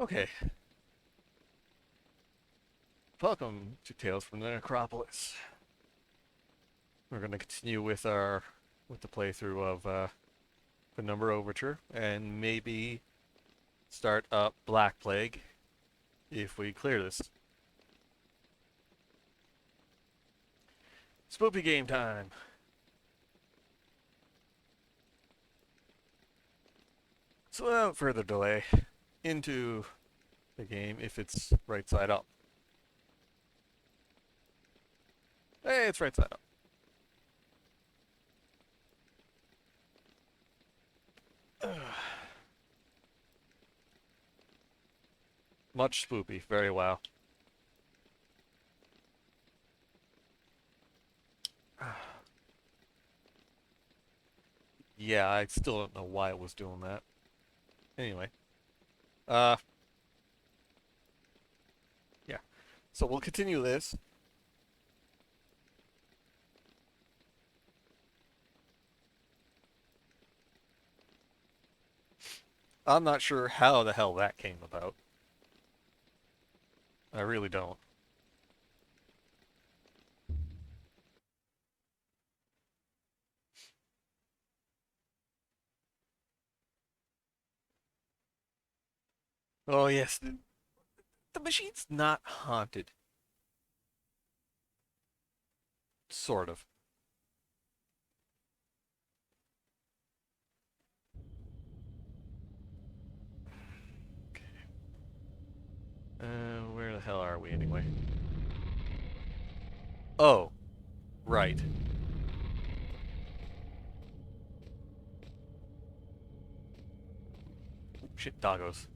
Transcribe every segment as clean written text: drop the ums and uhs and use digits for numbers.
Okay, welcome to Tales from the Necropolis. We're going to continue with the playthrough of Penumbra Overture and maybe start up Black Plague if we clear this. Spoopy game time. So without further delay, into the game if it's right side up. Hey, it's right side up. Much spoopy, very well. Yeah, I still don't know why it was doing that. Anyway, uh, yeah. So we'll continue this. I'm not sure how the hell that came about. I really don't. Oh, yes, the machine's not haunted. Sort of. Where the hell are we anyway? Oh, right. Shit, doggos.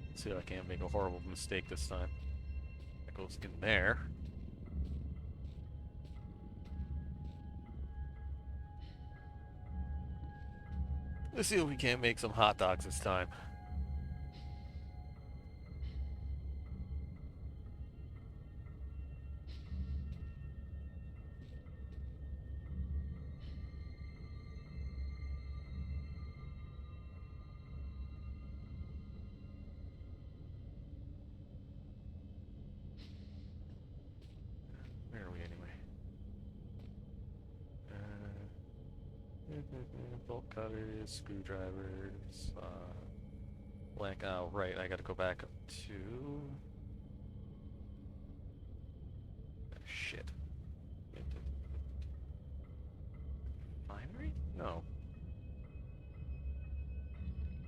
Let's see if I can't make a horrible mistake this time. That goes in there. Let's see if we can't make some hot dogs this time. Where are we anyway? Bolt cutters, screwdrivers, blank. Oh, right. I gotta go back up to. Shit. Refinery? No.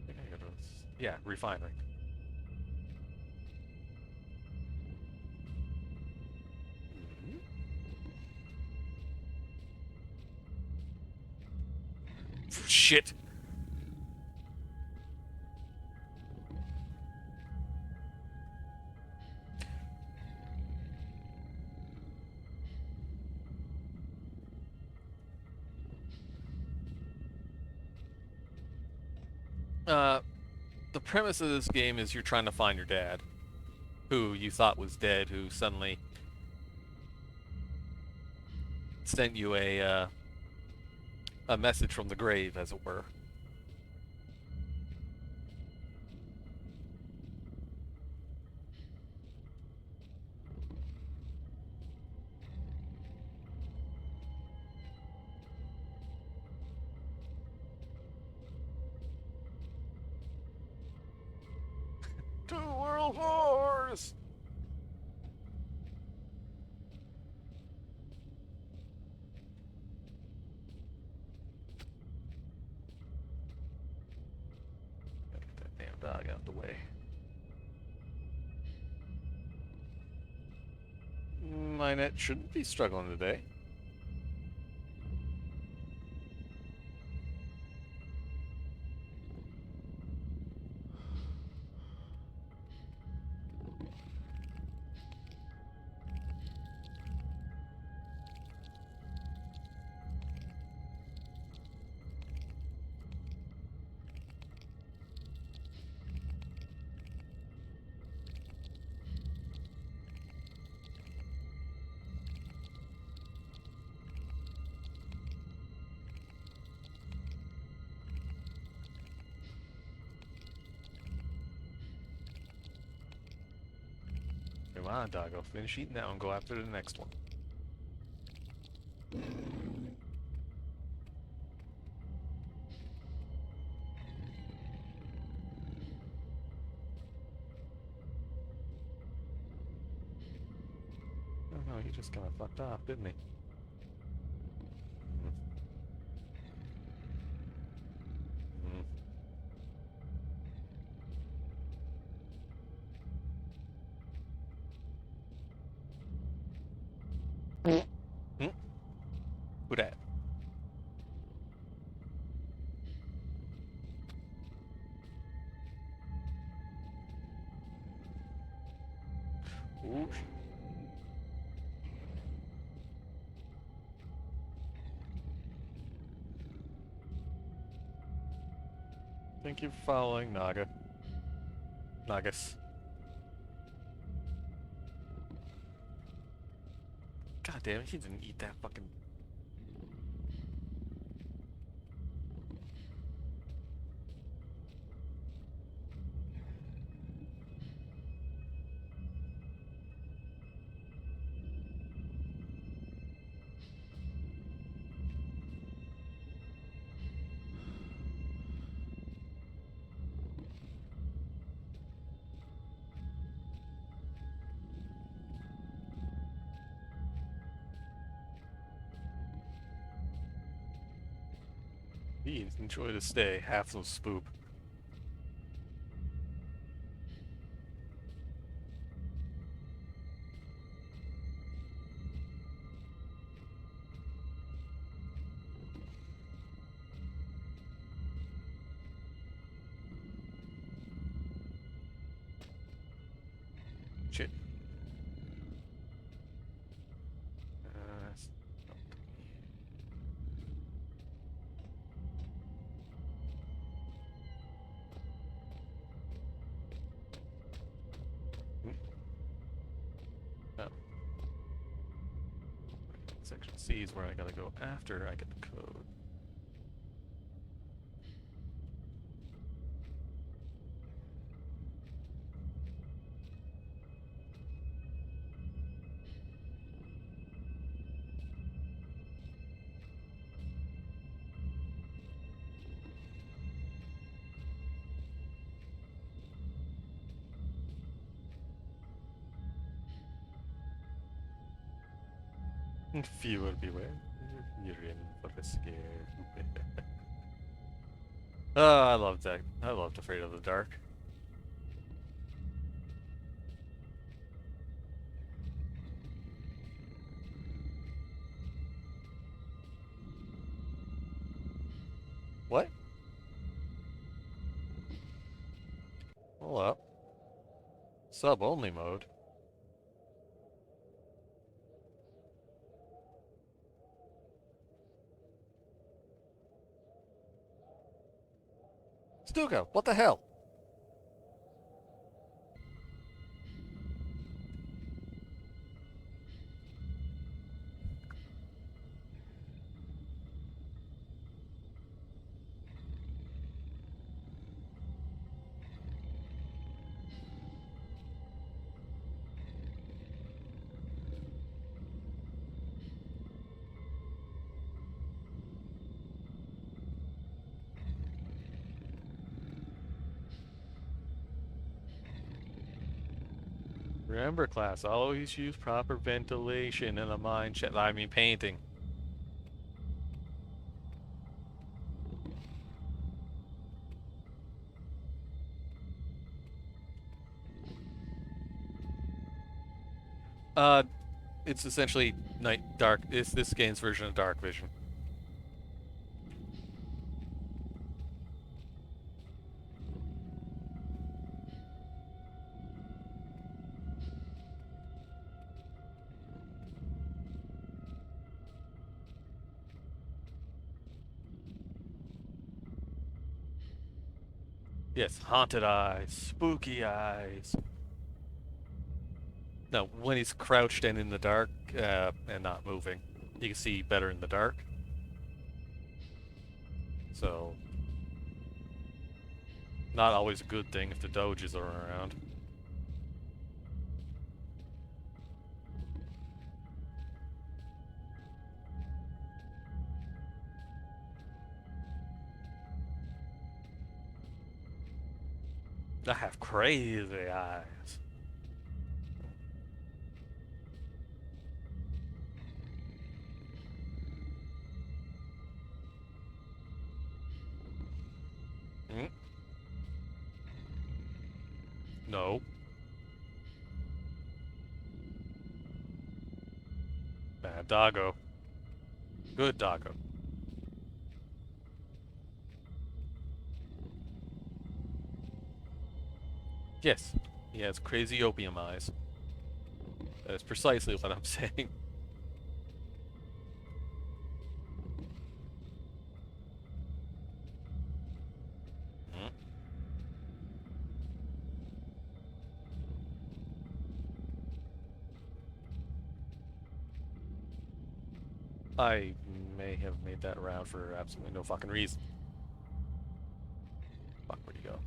I think I gotta. Yeah, refinery. Mhm. Shit. Uh, the premise of this game is you're trying to find your dad, who you thought was dead, who suddenly sent you a message from the grave, as it were. Two world wars. Gotta get that damn dog out of the way. My net shouldn't be struggling today. Come on, doggo. Finish eating that one. Go after the next one. Oh no, he just kind of fucked off, didn't he? Mm. Mm. Mm. Who dat? Ooh. Thank you for following, Naga. Nagas. God damn it, he didn't eat that fucking... He enjoy the stay. Half those spoop. Shit. That's not me. Oh. Section C is where I gotta go after I get the code. Few will beware. You're in for the scare. Oh, I love that. I loved Afraid of the Dark. What? Hold up. Sub-only mode. Stuka, what the hell? Remember, class, always use proper ventilation in a mine shaft. I mean, painting. Uh, it's essentially night dark. It's this game's version of dark vision. Yes, haunted eyes, spooky eyes. No, when he's crouched and in the dark, and not moving, you can see better in the dark. So, not always a good thing if the doges are around. I have crazy eyes. Mm, no. Bad doggo. Good doggo. Yes, he has crazy opium eyes. That is precisely what I'm saying. Mm. I may have made that round for absolutely no fucking reason. Fuck, where'd he go?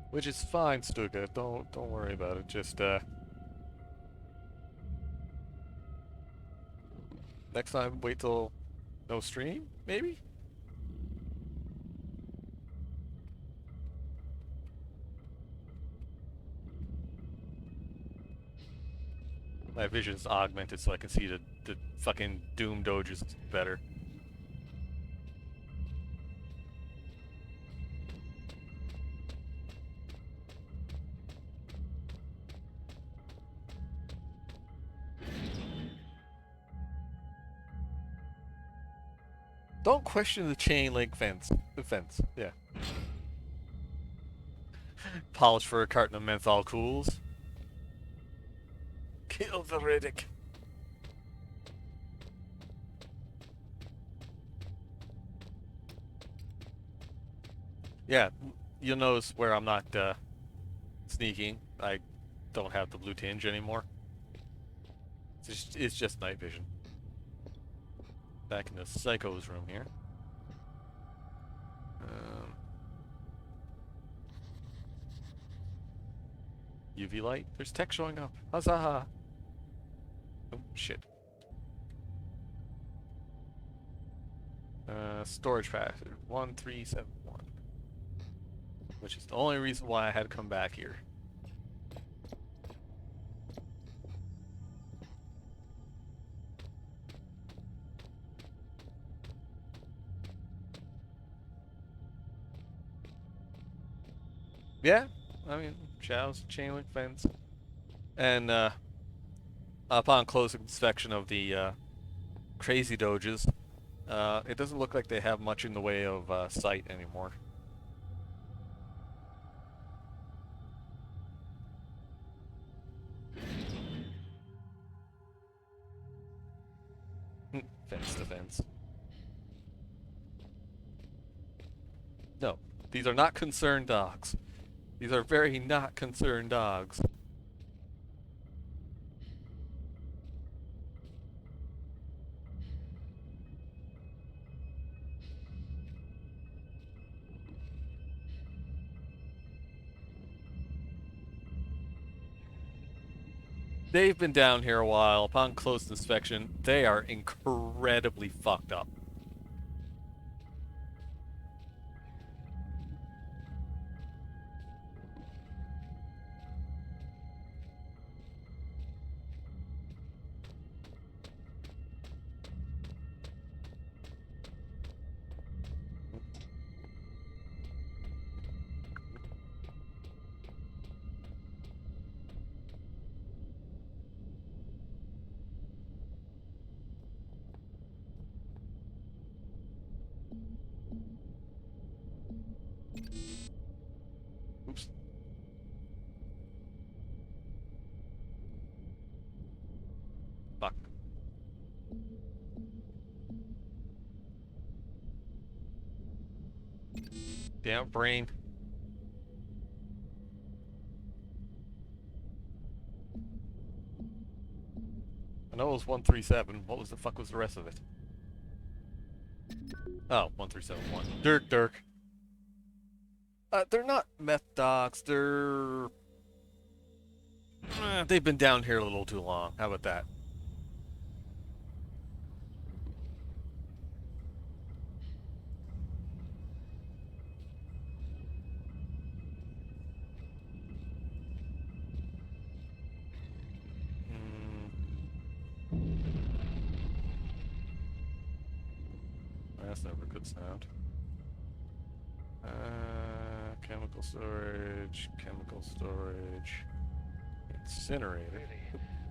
Which is fine, Stuka. Don't worry about it. Just next time wait till no stream, maybe? My vision's augmented so I can see the fucking Doom Doges better. Don't question the chain link fence. The fence, yeah. Polish for a carton of menthol cools. Kill the Riddick. Yeah, you'll notice where I'm not sneaking. I don't have the blue tinge anymore. It's just night vision. Back in the Psycho's room here. Um, UV light. There's tech showing up. Huzzah! Oh, shit. Storage password 1371. Which is the only reason why I had to come back here. Yeah, I mean, shadows, chain link fence. And upon close inspection of the crazy doges, it doesn't look like they have much in the way of sight anymore. Fence to fence. No, these are not concerned dogs. These are very not concerned dogs. They've been down here a while. Upon close inspection, they are incredibly fucked up. Oops. Fuck. Damn brain. I know it was 137. What was the fuck was the rest of it? Oh, 1371. Dirk, Dirk. They're not meth dogs. They've been down here a little too long. How about that? Mm, that's never a good sound. Chemical storage, chemical storage, incinerator. Really,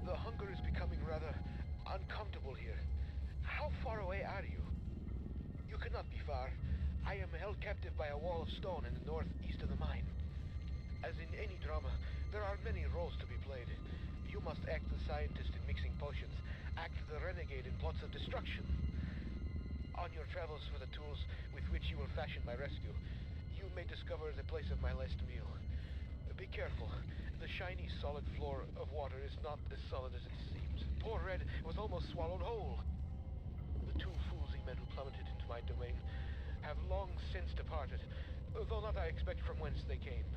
the hunger is becoming rather uncomfortable here. How far away are you? You cannot be far. I am held captive by a wall of stone in the northeast of the mine. As in any drama, there are many roles to be played. You must act the scientist in mixing potions, act the renegade in plots of destruction. On your travels for the tools with which you will fashion my rescue, you may discover the place of my last meal. Be careful. The shiny, solid floor of water is not as solid as it seems. Poor Red was almost swallowed whole. The two foolsy men who plummeted into my domain have long since departed, though not I expect from whence they came.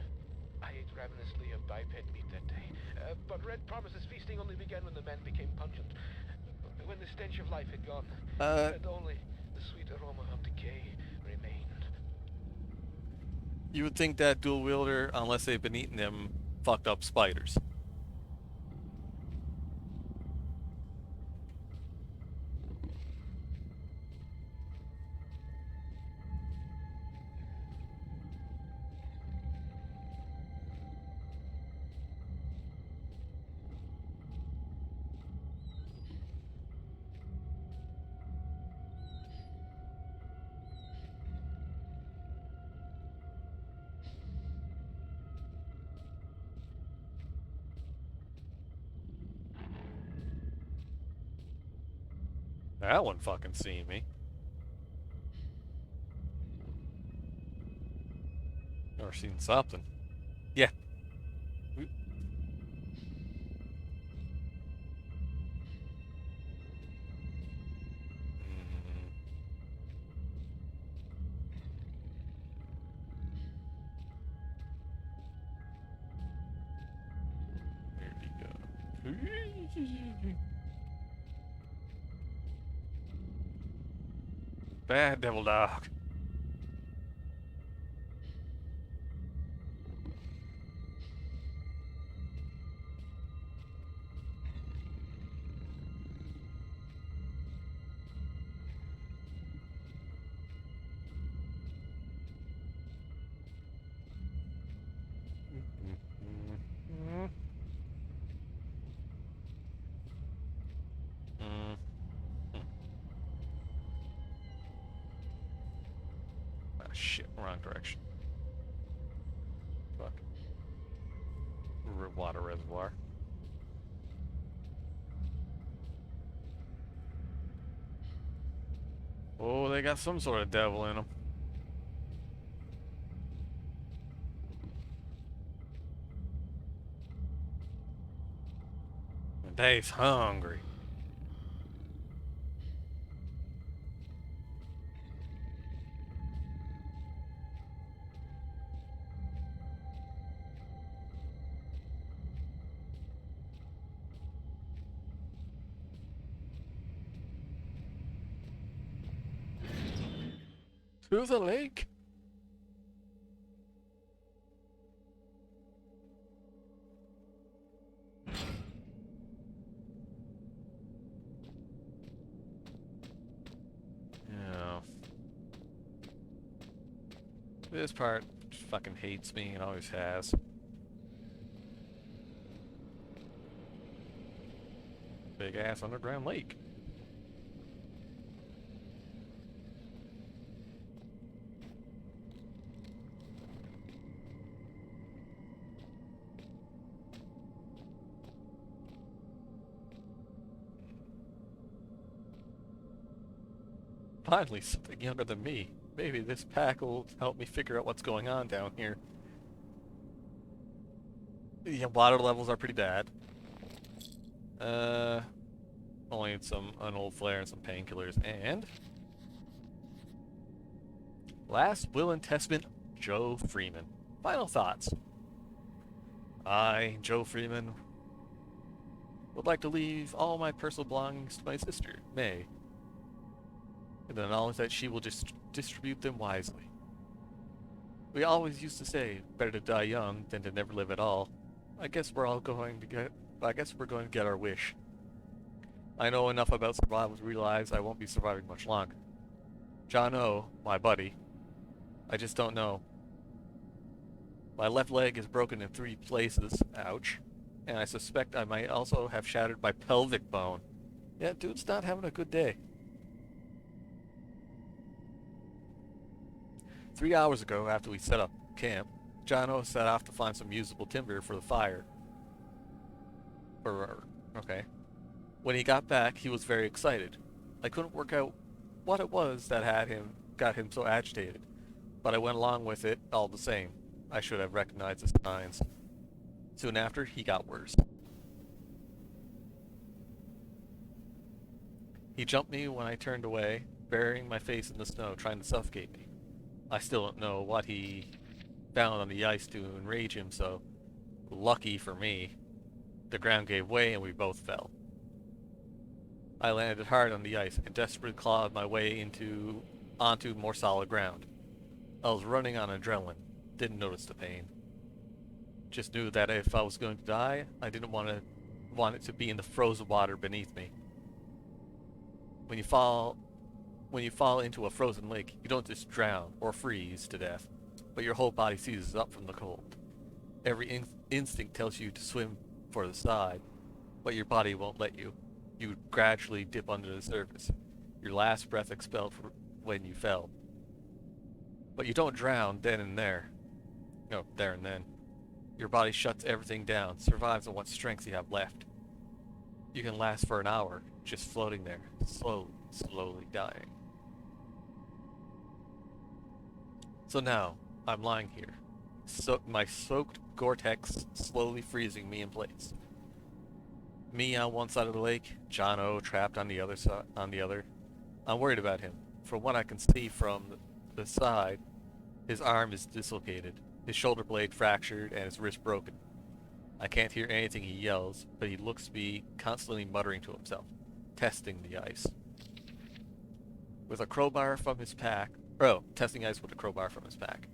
I ate ravenously of biped meat that day, but Red promises feasting only began when the man became pungent, when the stench of life had gone, Uh, and only the sweet aroma of decay remained. you would think that dual wielder, unless they've been eating them fucked up spiders. That one fucking seen me. Or seen something. Yeah. Mm, there we go. Bad devil dog. Mm, ah, shit, wrong direction. Fuck. Water reservoir. Oh, they got some sort of devil in them. And Dave's hungry. To the lake. Yeah. This part fucking hates me and always has. Big ass underground lake. Finally, something younger than me. Maybe this pack will help me figure out what's going on down here. Yeah, water levels are pretty bad. Uh, only some an old flare and some painkillers. And last will and testament Joe Freeman. Final thoughts. I, Joe Freeman, would like to leave all my personal belongings to my sister, May, in the knowledge that she will just distribute them wisely. We always used to say, better to die young than to never live at all. I guess we're going to get our wish. I know enough about survival to realize I won't be surviving much longer. John O, my buddy, I just don't know. My left leg is broken in 3 places, ouch, and I suspect I might also have shattered my pelvic bone. Yeah, dude's not having a good day. 3 hours ago, after we set up camp, John O set off to find some usable timber for the fire. Okay. When he got back, he was very excited. I couldn't work out what it was that got him so agitated, but I went along with it all the same. I should have recognized the signs. Soon after, he got worse. He jumped me when I turned away, burying my face in the snow, trying to suffocate me. I still don't know what he found on the ice to enrage him, so lucky for me, the ground gave way and we both fell. I landed hard on the ice and desperately clawed my way onto more solid ground. I was running on adrenaline, didn't notice the pain. Just knew that if I was going to die, I didn't want it to be in the frozen water beneath me. When you fall into a frozen lake, you don't just drown or freeze to death, but your whole body seizes up from the cold. Every instinct tells you to swim for the side, but your body won't let you. You gradually dip under the surface, your last breath expelled when you fell. But you don't drown then and there. No, there and then. Your body shuts everything down, survives on what strength you have left. You can last for an hour, just floating there, slowly dying. So now, I'm lying here, my soaked Gore-Tex slowly freezing me in place. Me on one side of the lake, John O trapped on the other. I'm worried about him. From what I can see from the side, his arm is dislocated, his shoulder blade fractured, and his wrist broken. I can't hear anything he yells, but he looks to be constantly muttering to himself, testing the ice. With a crowbar from his pack, testing ice with a crowbar from his pack.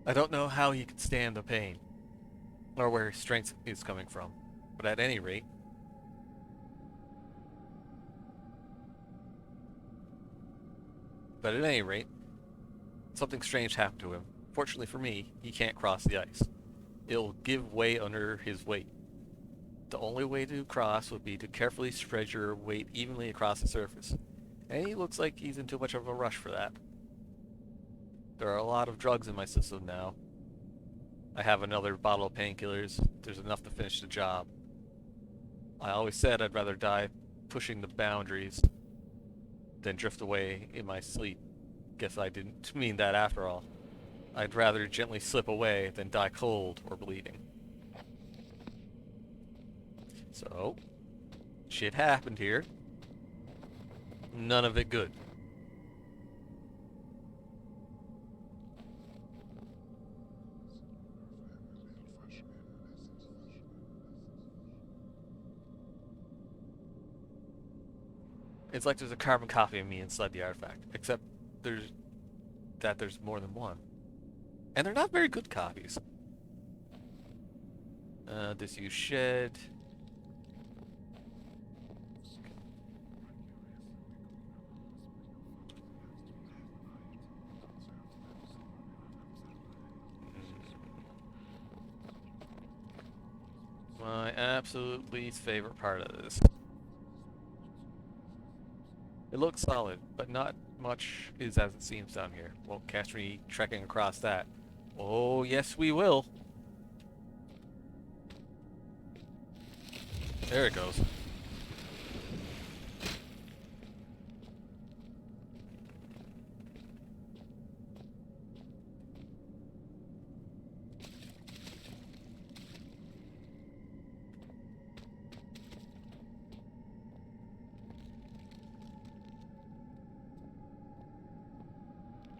I don't know how he could stand the pain, or where his strength is coming from, but at any rate, something strange happened to him. Fortunately for me, he can't cross the ice. It'll give way under his weight. The only way to cross would be to carefully spread your weight evenly across the surface, and he looks like he's in too much of a rush for that. There are a lot of drugs in my system now. I have another bottle of painkillers. There's enough to finish the job. I always said I'd rather die pushing the boundaries than drift away in my sleep. Guess I didn't mean that after all. I'd rather gently slip away than die cold or bleeding. So, shit happened here. None of it good. It's like there's a carbon copy of me inside the artifact, except there's more than one. And they're not very good copies. Disused shed. My absolute least favorite part of this. It looks solid, but not much is as it seems down here. Won't catch me trekking across that. Oh, yes we will. There it goes.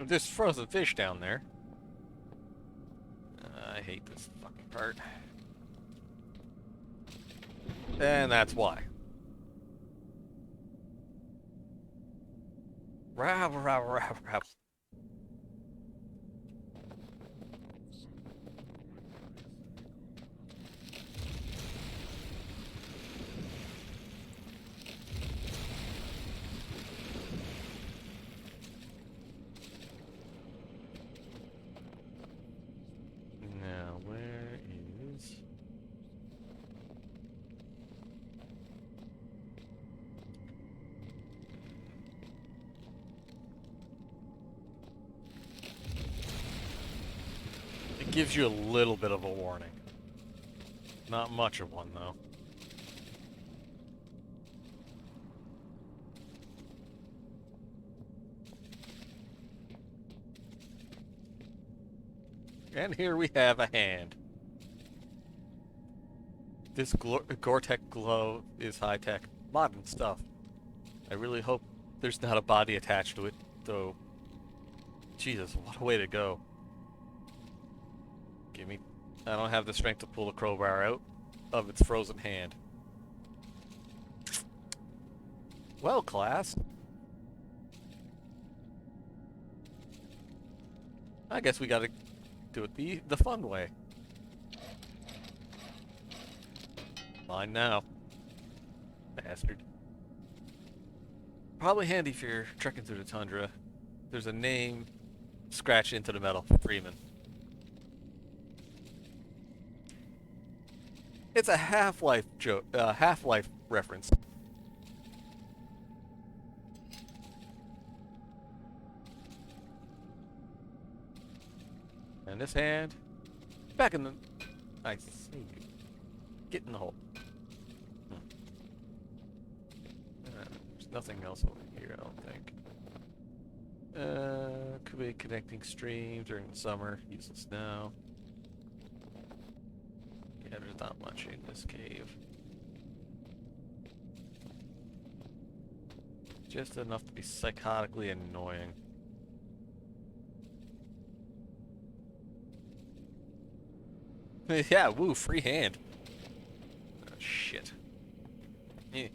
There's frozen fish down there. I hate this fucking part. And that's why. Rabble, rabble, rabble, rabble. Now, where is... It gives you a little bit of a warning. Not much of one, though. And here we have a hand. This Gore-Tex glove is high-tech, modern stuff. I really hope there's not a body attached to it, though. Jesus, what a way to go. Gimme. I don't have the strength to pull the crowbar out of its frozen hand. Well, class. I guess we gotta do it the fun way. Mine now. Bastard. Probably handy if you're trekking through the tundra. There's a name scratched into the metal. Freeman. It's a Half-Life joke, Half-Life reference. And this hand, back in the... I see you. Get in the hole. There's nothing else over here, I don't think. Could be connecting streams during the summer. Useless now. Yeah, there's not much in this cave. Just enough to be psychotically annoying. Yeah, woo, free hand. Oh, shit. Yeah.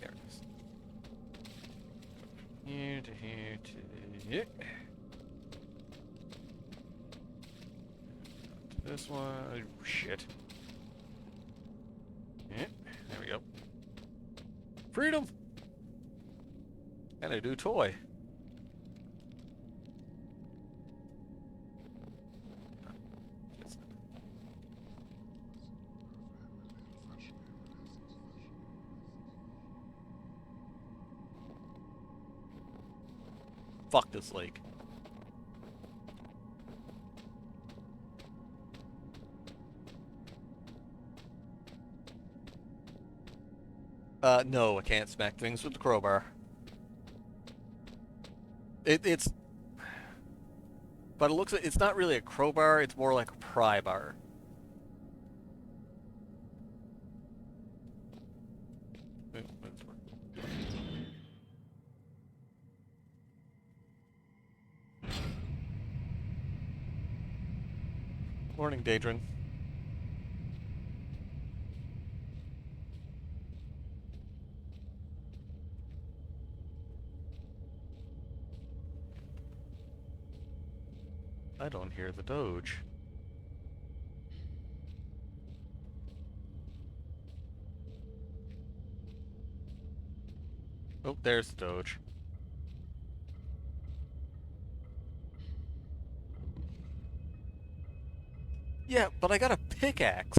There it is. Here to here to here. To this one. Oh, shit. Yeah, there we go. Freedom! And a new toy. Fuck this lake. No, I can't smack things with the crowbar. It's... But it looks like it's not really a crowbar, it's more like a pry bar. Morning, Daedrin. I don't hear the Doge. Oh, there's the Doge. Yeah, but I got a pickaxe.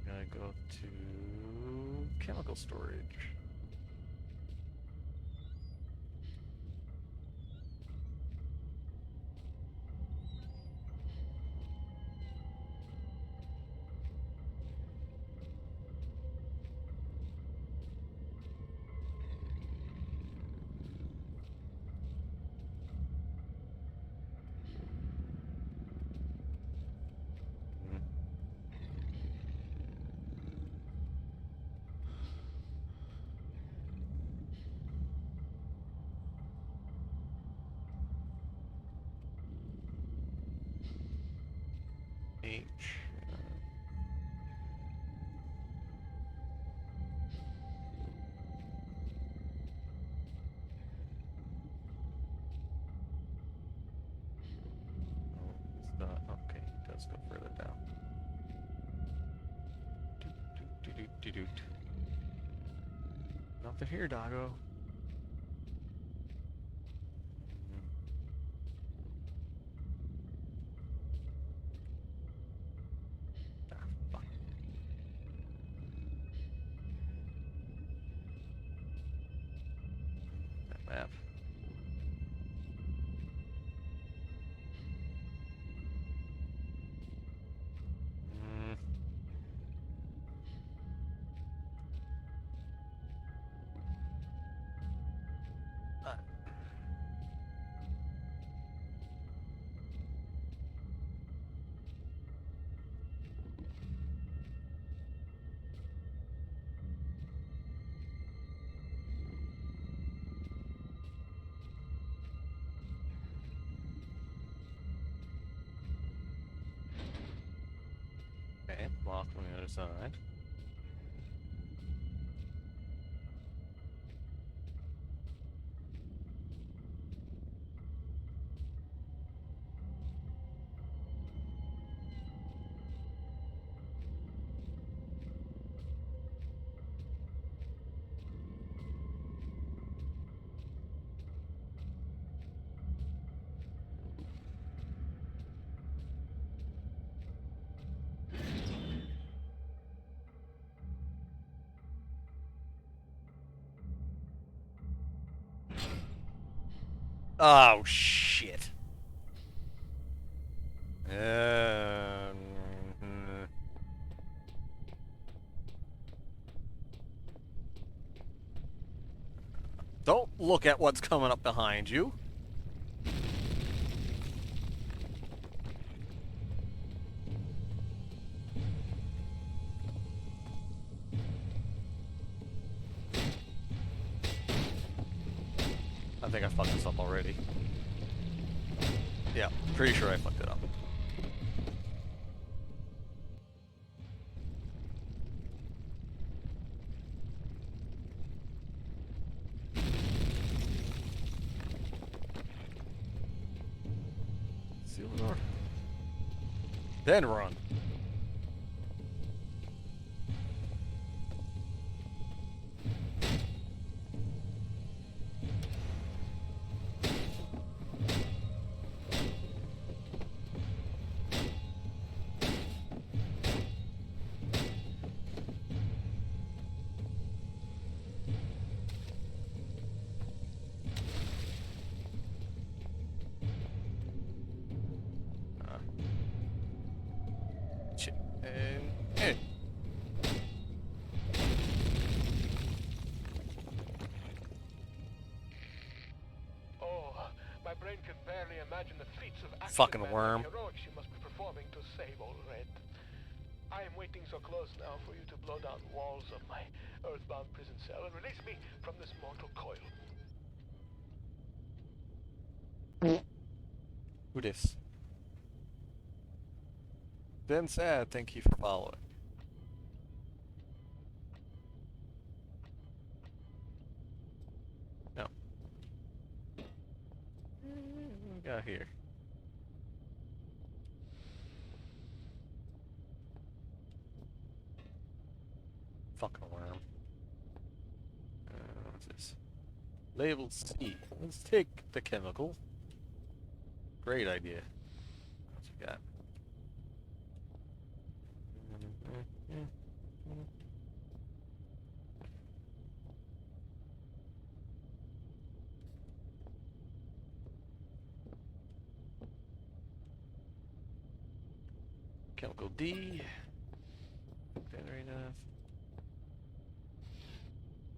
gotta go to chemical storage. Mm. H. Oh, it's not. Okay, it does go further down. Doot, doot, doot, doot, doot. Nothing here, doggo. Mm. Ah, fuck. That map. Mm. Ah. Okay, locked on the other side. Oh, shit. Mm, don't look at what's coming up behind you. I think I fucked this up already. Yeah, pretty sure I fucked it up. Seal the door. Then run. Shit. And Oh, my brain can barely imagine the feats of Fucking action worm. and heroics you must be performing to save old Red. I am waiting so close now for you to blow down walls of my earthbound prison cell and release me from this mortal coil. who dis? Then sad, thank you for following. No. What we got here? Fucking worm. What's this? Label C. Let's take the chemical. Great idea. What you got? Chemical D. Battery enough.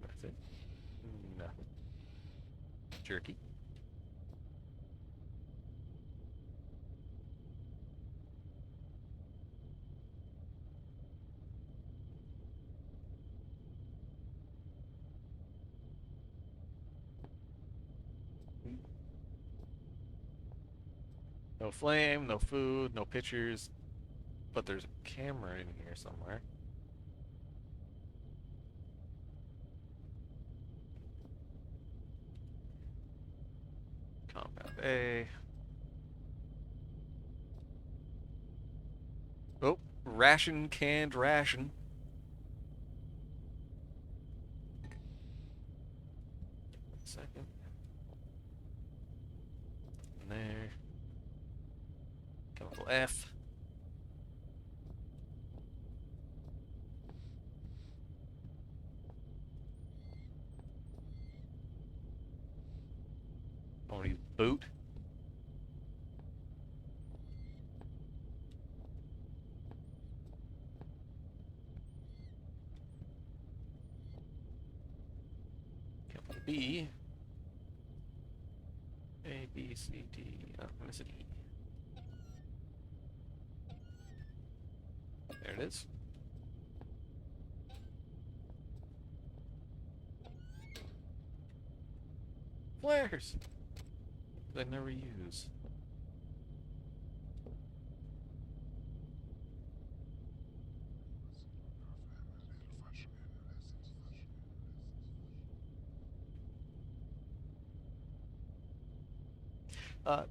That's it. No. Jerky. No flame, no food, no pictures, but there's a camera in here somewhere. Compound A. Oh, ration, canned ration. Second. And there. Chemical F. I want to use boot. Chemical B. A, B, C, D. Oh, I missed an E. There it is. Flares! I never use.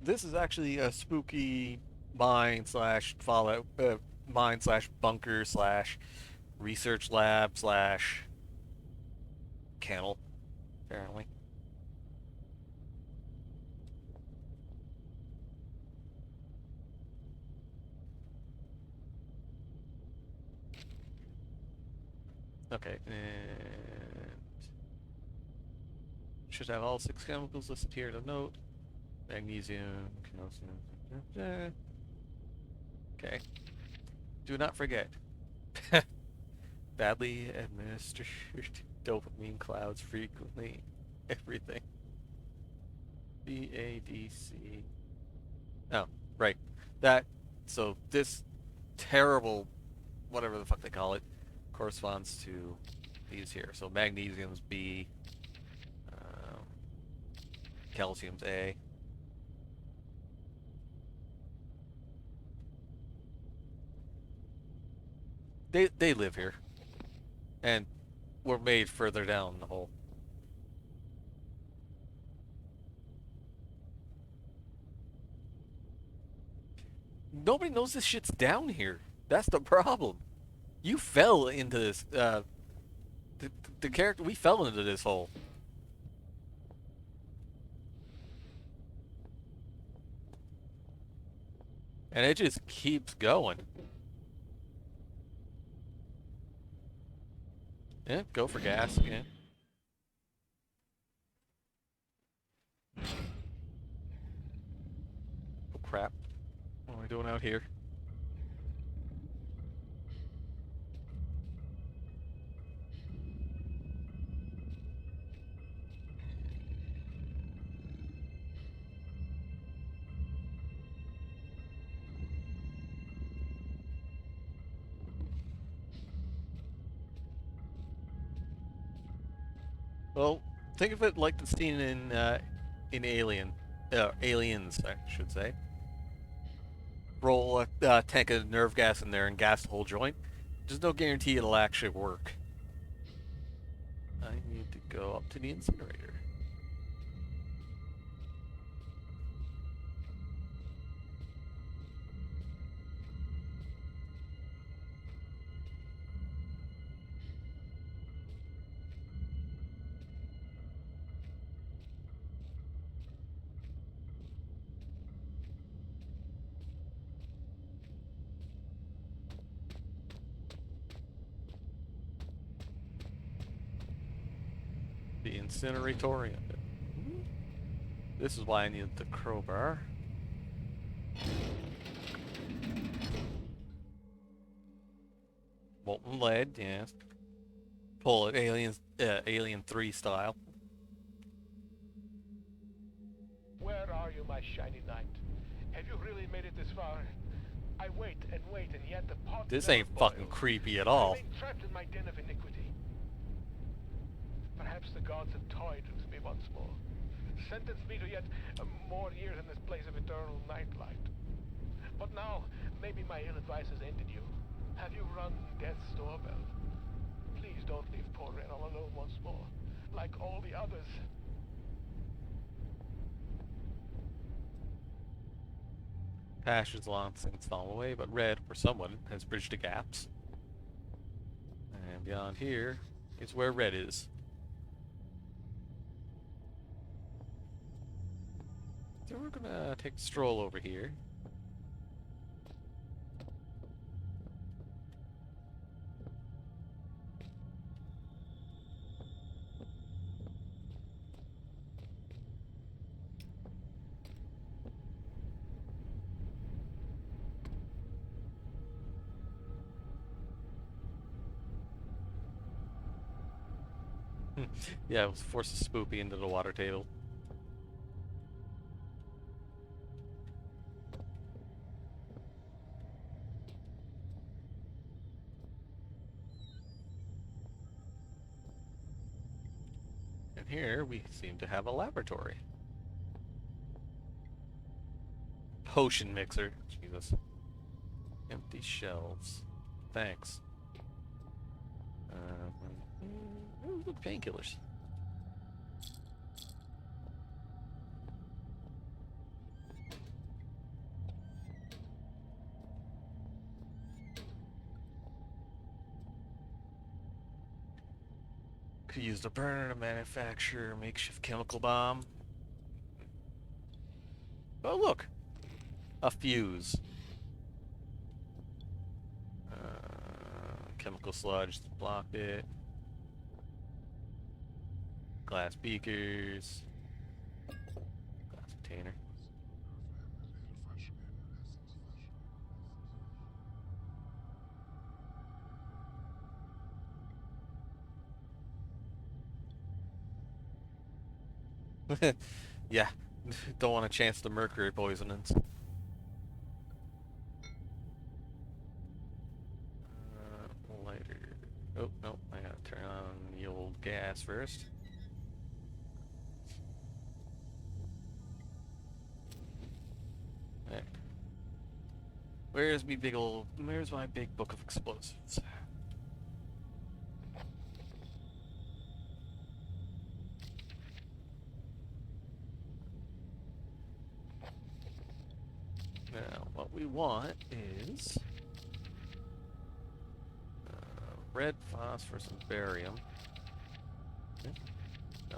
This is actually a spooky mine slash fallout, mine slash bunker slash research lab slash kennel, apparently. Okay, and should have all 6 chemicals listed here to note. Magnesium, calcium. Okay. Do not forget. Badly administered dopamine clouds frequently. Everything. BADC. Oh, right. That. So this terrible, whatever the fuck they call it, corresponds to these here. So magnesium's B. Um, Calcium's A. They live here, and were made further down the hole. Nobody knows this shit's down here. That's the problem. You fell into this. The character we fell into this hole, and it just keeps going. Yeah, go for gas. Yeah. Oh crap! What am I doing out here? Well, think of it like the scene in Aliens, I should say. Roll a tank of nerve gas in there and gas the whole joint. There's no guarantee it'll actually work. I need to go up to the incinerator. Incineratorium. This is why I needed the crowbar. Molten lead, yes. Pull it Alien 3 style. Where are you, my shiny knight? Have you really made it this far? I wait, and yet the pot This never ain't fucking boils. creepy at I all. remain trapped in my den of iniquity. Perhaps the gods have toyed with me once more. Sentenced me to yet more years in this place of eternal nightlight. But now, maybe my ill advice has ended you. Have you run death's doorbell? Please don't leave poor Ren all alone once more, like all the others. Passion's long since fallen away, but Red, or someone, has bridged the gaps. And beyond here is where Red is. So we're gonna take a stroll over here. Yeah, it was force a spoopy into the water table. And here we seem to have a laboratory. Potion mixer. Jesus. Empty shelves. Thanks. Painkillers. Could use the burner to manufacture a makeshift chemical bomb. Oh, look! A fuse. Chemical sludge blocked it. Glass beakers. Glass container. Yeah, don't want a chance to mercury poisonings. Lighter. Oh, no, I gotta turn on the old gas first. There. Where's my big book of explosives? Now, what we want is red phosphorus and barium. No.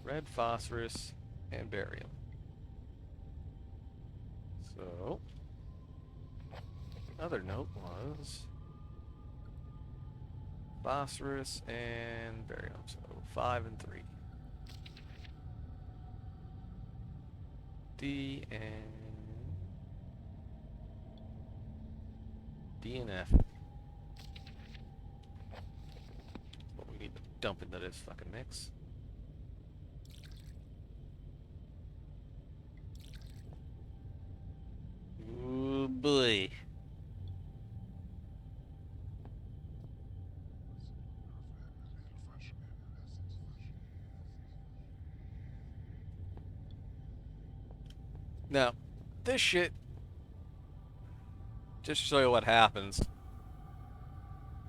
Red phosphorus and barium. So, another note was phosphorus and barium. So 5 and 3. D and F. What we need to dump into this fucking mix. Ooh boy. Now, this shit, just to show you what happens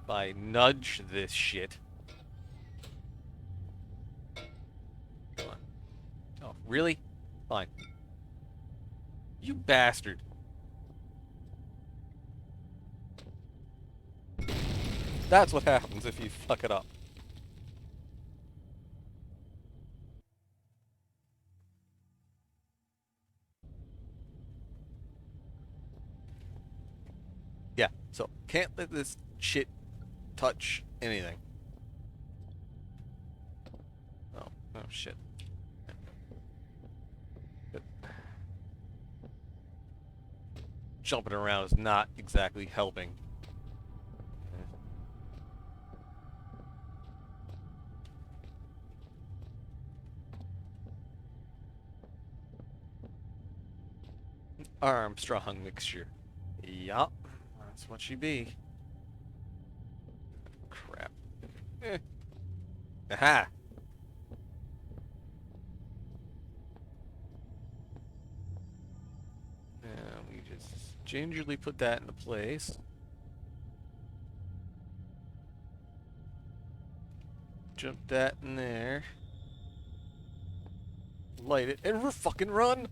if I nudge this shit. Come on. Oh, really? Fine. You bastard. That's what happens if you fuck it up. Yeah, so can't let this shit touch anything. Oh, oh shit. Jumping around is not exactly helping. Armstrong mixture. Yup, that's what she be. Crap. Eh. Aha! Now we just gingerly put that into place. Jump that in there. Light it, and we're fucking run!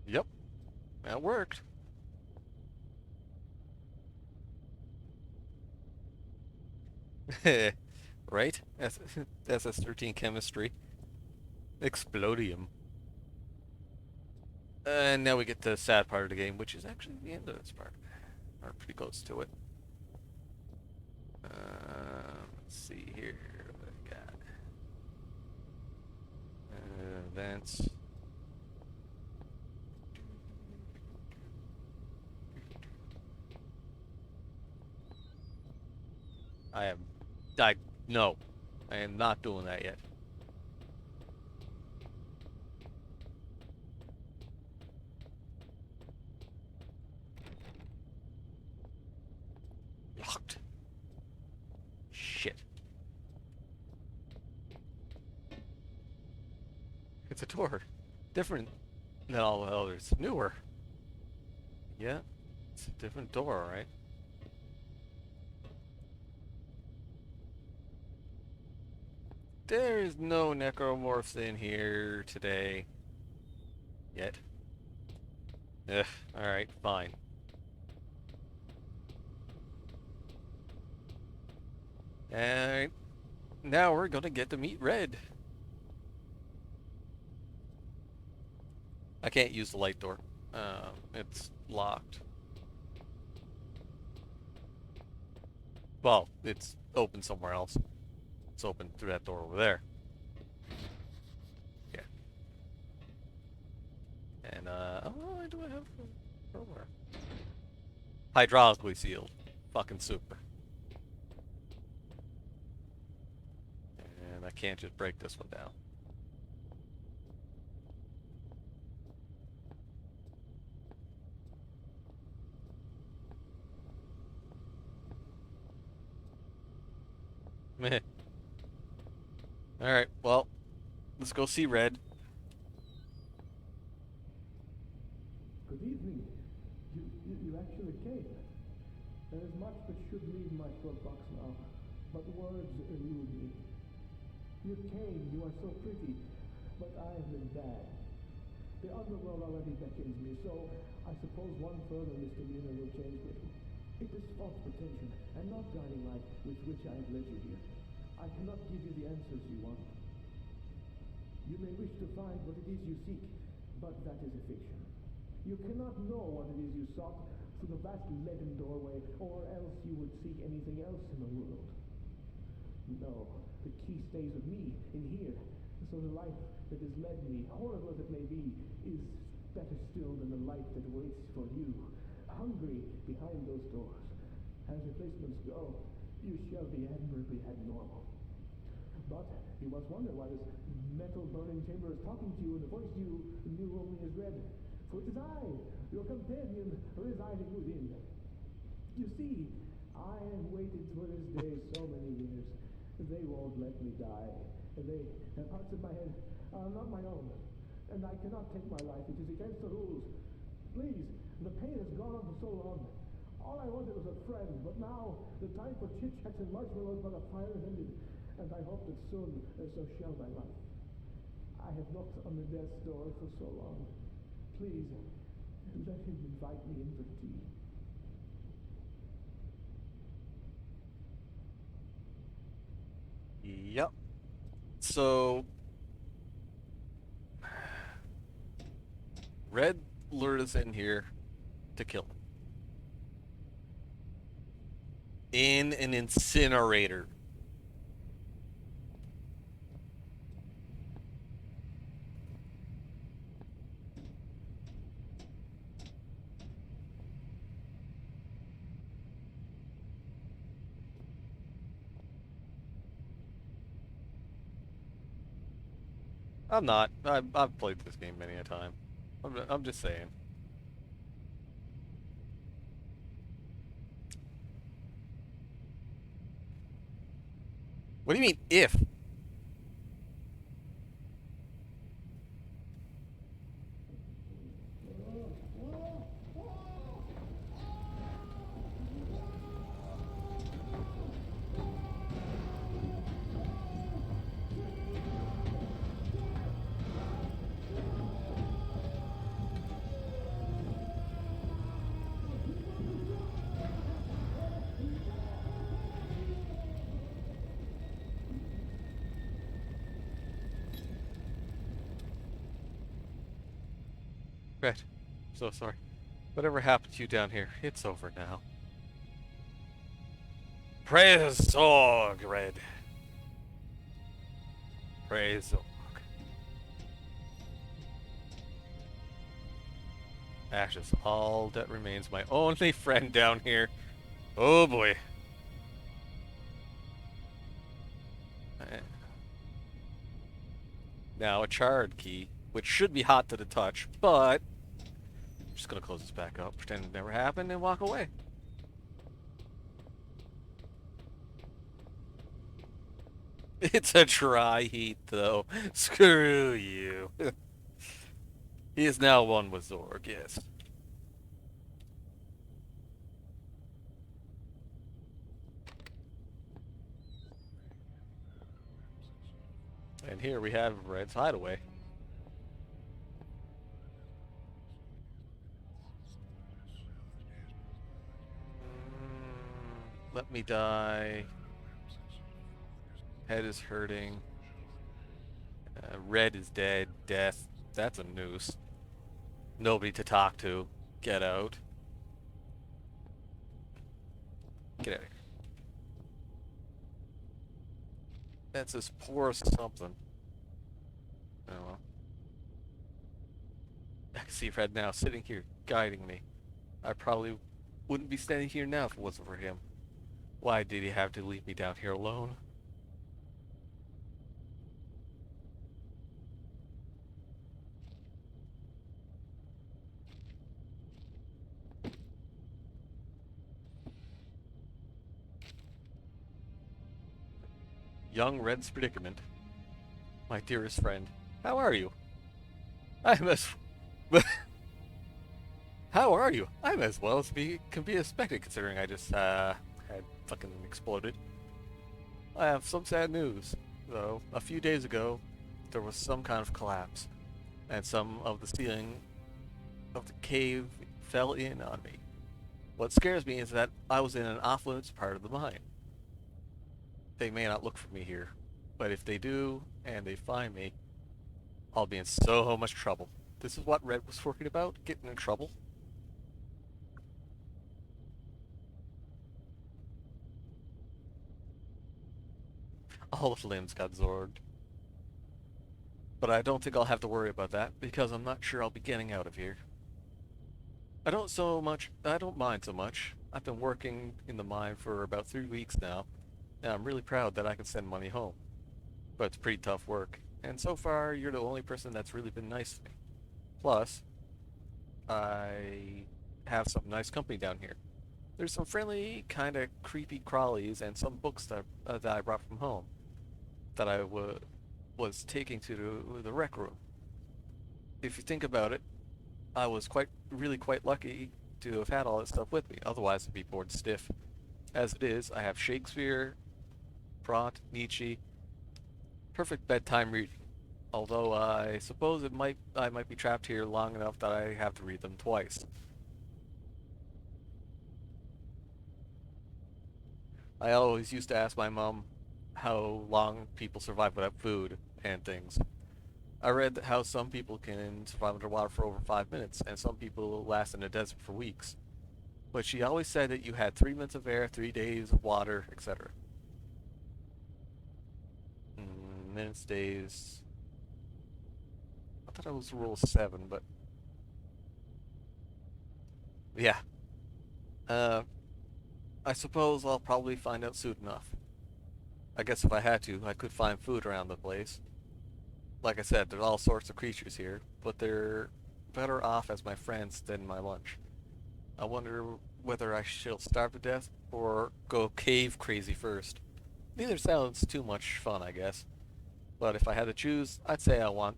Yep, that worked. Right? SS-13 chemistry. Explodium. And now we get to the sad part of the game, which is actually the end of this part. Or pretty close to it. Let's see here. What I got? Events. I am... no. I am not doing that yet. Locked. Shit. It's a door. Different than all the others. Newer. Yeah. It's a different door, alright? There's no necromorphs in here today. Yet. Ugh. Alright, fine. And now we're gonna get to meet Red. I can't use the light door. It's locked. Well, it's open somewhere else. It's open through that door over there. Yeah. And, oh, what do I have for where? Hydraulically sealed. Fucking super. And I can't just break this one down. Meh. Alright, well, let's go see Red. Good evening. You actually came. There is much that should leave my throat box now, but words elude me. You came, you are so pretty, but I have been bad. The underworld already beckons me, so I suppose one further misdemeanor will change me. It is false pretension, and not guiding light with which I have led you here. I cannot give you the answers you want. You may wish to find what it is you seek, but that is a fiction. You cannot know what it is you sought through the vast leaden doorway, or else you would seek anything else in the world. No, the key stays with me, in here. So the life that has led me, horrible as it may be, is better still than the life that waits for you, hungry behind those doors. As replacements go, you shall be admirably abnormal. But you must wonder why this metal burning chamber is talking to you in a voice you knew only as Red. For it is I, your companion, residing within. You see, I have waited for this day so many years. They won't let me die. They have parts of my head are not my own. And I cannot take my life. It is against the rules. Please, the pain has gone on for so long. All I wanted was a friend, but now the time for chit-chats and marshmallows by the fire has ended. And I hope that soon so shall my life. I have knocked on the death's door for so long. Please, let him invite me in for tea. Yep. So, Red lured us in here to kill him. In an incinerator. I'm not. I've played this game many a time. I'm just saying. What do you mean, if? Red, so sorry. Whatever happened to you down here, it's over now. Praise Zorg, Red. Praise Zorg. Ashes, all that remains, my only friend down here. Oh boy. Eh. Now a charred key, which should be hot to the touch, but I'm just gonna close this back up, pretend it never happened, and walk away. It's a dry heat, though. Screw you. He is now one with Zorg, yes. And here we have Red's hideaway. Let me die. Head is hurting. Red is dead. Death. That's a noose. Nobody to talk to. Get out. Get out of here. That's as poor as something. Oh well. I can see Red now sitting here, guiding me. I probably wouldn't be standing here now if it wasn't for him. Why did he have to leave me down here alone? Young Red's predicament. My dearest friend, how are you? I'm as... How are you? I'm as well as can be expected considering I just, had fucking exploded. I have some sad news, though. A few days ago, there was some kind of collapse, and some of the ceiling of the cave fell in on me. What scares me is that I was in an off-limits part of the mine. They may not look for me here, but if they do, and they find me, I'll be in so much trouble. This is what Red was worried about, getting in trouble. All of the limbs got zorged. But I don't think I'll have to worry about that, because I'm not sure I'll be getting out of here. I don't mind so much. I've been working in the mine for about 3 weeks now, and I'm really proud that I can send money home. But it's pretty tough work, and so far you're the only person that's really been nice to me. Plus, I have some nice company down here. There's some friendly, kind of creepy crawlies and some books that I brought from home that I was taking to the rec room. If you think about it, I was really quite lucky to have had all that stuff with me. Otherwise, I'd be bored stiff. As it is, I have Shakespeare, Prout, Nietzsche, perfect bedtime reading. Although I suppose I might be trapped here long enough that I have to read them twice. I always used to ask my mom how long people survive without food and things. I read that how some people can survive underwater for over 5 minutes, and some people last in the desert for weeks. But she always said that you had 3 minutes of air, 3 days of water, etc. Minutes, days. I thought it was rule 7, but yeah. Uh, I suppose I'll probably find out soon enough. I guess if I had to, I could find food around the place. Like I said, there's all sorts of creatures here, but they're better off as my friends than my lunch. I wonder whether I shall starve to death or go cave crazy first. Neither sounds too much fun, I guess. But if I had to choose, I'd say I want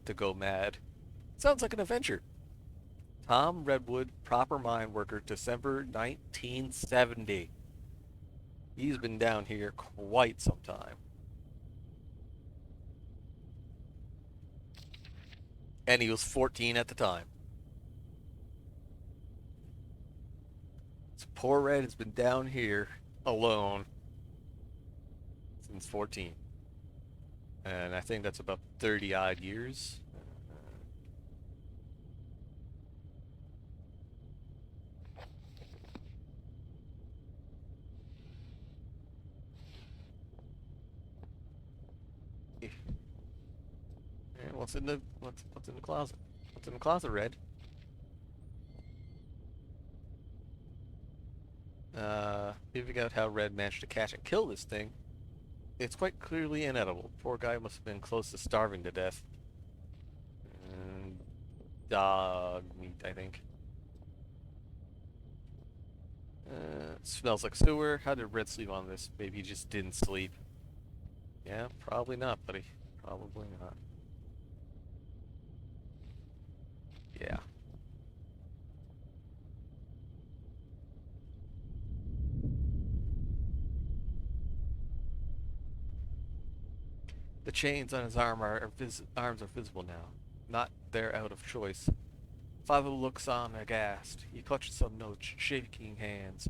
to go mad. Sounds like an adventure. Tom Redwood, proper mine worker, December 1970. He's been down here quite some time. And he was 14 at the time. So poor Red has been down here alone since 14. And I think that's about 30 odd years. And what's in the closet? What's in the closet, Red? Figuring out how Red managed to catch and kill this thing. It's quite clearly inedible. Poor guy must have been close to starving to death. And dog meat, I think. Smells like sewer. How did Red sleep on this? Maybe he just didn't sleep. Yeah, probably not, buddy. Probably not. Yeah. The chains on his arms are visible now. Not there out of choice. Father looks on aghast. He clutches some notes, shaking hands.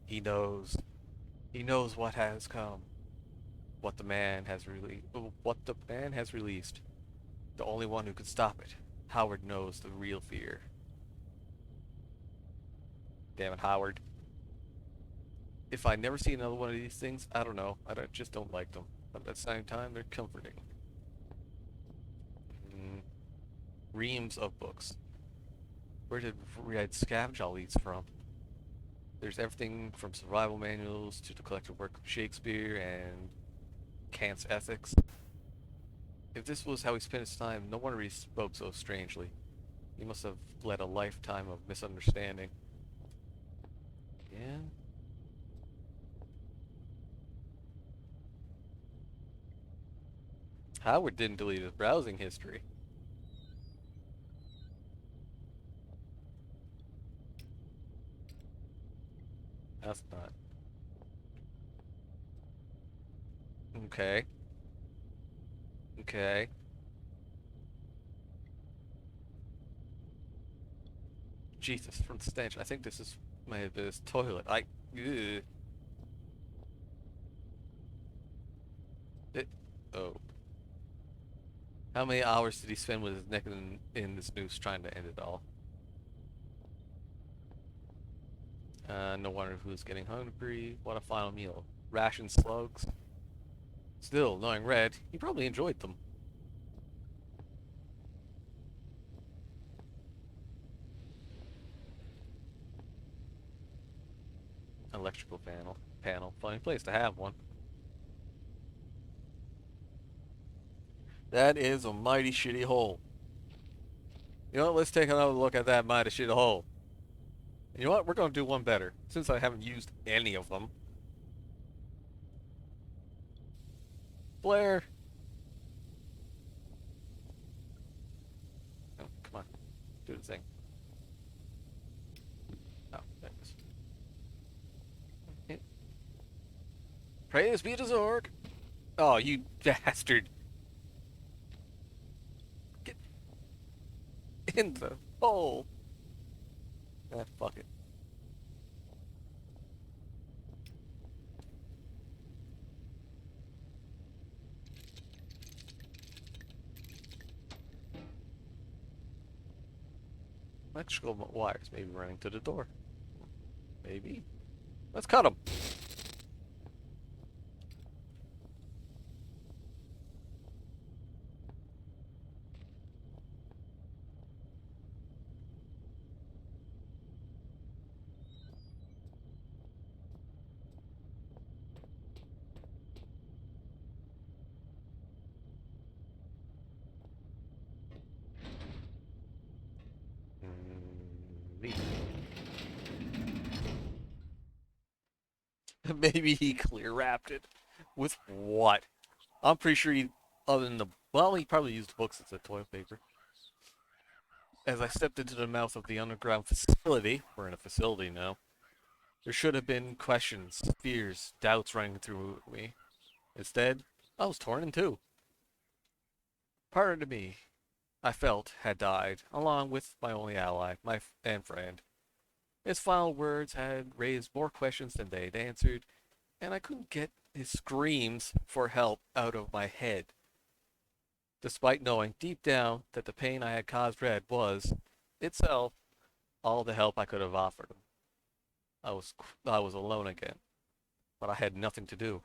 He knows. He knows what has come. What the man has released. The only one who could stop it. Howard knows the real fear. Damn it, Howard. If I never see another one of these things, I don't know. Just don't like them. But at the same time, they're comforting. Mm, reams of books. Where did Red scavenge all these from? There's everything from survival manuals to the collected work of Shakespeare and Kant's ethics. If this was how he spent his time, no wonder he spoke so strangely. He must have led a lifetime of misunderstanding. Yeah? Howard didn't delete his browsing history. That's not. Okay. Okay. Jesus, from the stench. I think this is his toilet. Ugh. It, oh. How many hours did he spend with his neck in this noose trying to end it all? No wonder who's getting hungry. What a final meal. Ration slugs. Still, knowing Red, he probably enjoyed them. Electrical panel. Funny place to have one. That is a mighty shitty hole. You know what? Let's take another look at that mighty shitty hole. And you know what? We're going to do one better, since I haven't used any of them. Blair. Oh, come on. Do the thing. Oh, there it is. Okay. Praise be to Zorg. Oh, you bastard. Get in the hole. Ah, fuck it. electrical wires, maybe running to the door. Maybe. Let's cut them. Maybe he clear wrapped it. With what? I'm pretty sure he, other than the, well, he probably used books as a toilet paper. As I stepped into the mouth of the underground facility, we're in a facility now, there should have been questions, fears, doubts running through me. Instead, I was torn in two. Part of me, I felt, had died, along with my only ally, and friend. His final words had raised more questions than they'd answered, and I couldn't get his screams for help out of my head, despite knowing deep down that the pain I had caused Red was, itself, all the help I could have offered him. I was I was alone again, but I had nothing to do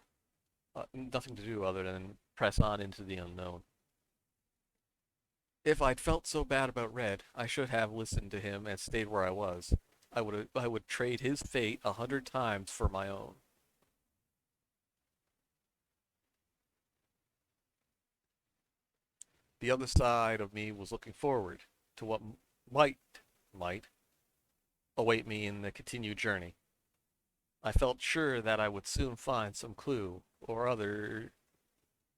other than press on into the unknown. If I'd felt so bad about Red, I should have listened to him and stayed where I was. I would trade his fate 100 times for my own. The other side of me was looking forward to what might might await me in the continued journey. I felt sure that I would soon find some clue or other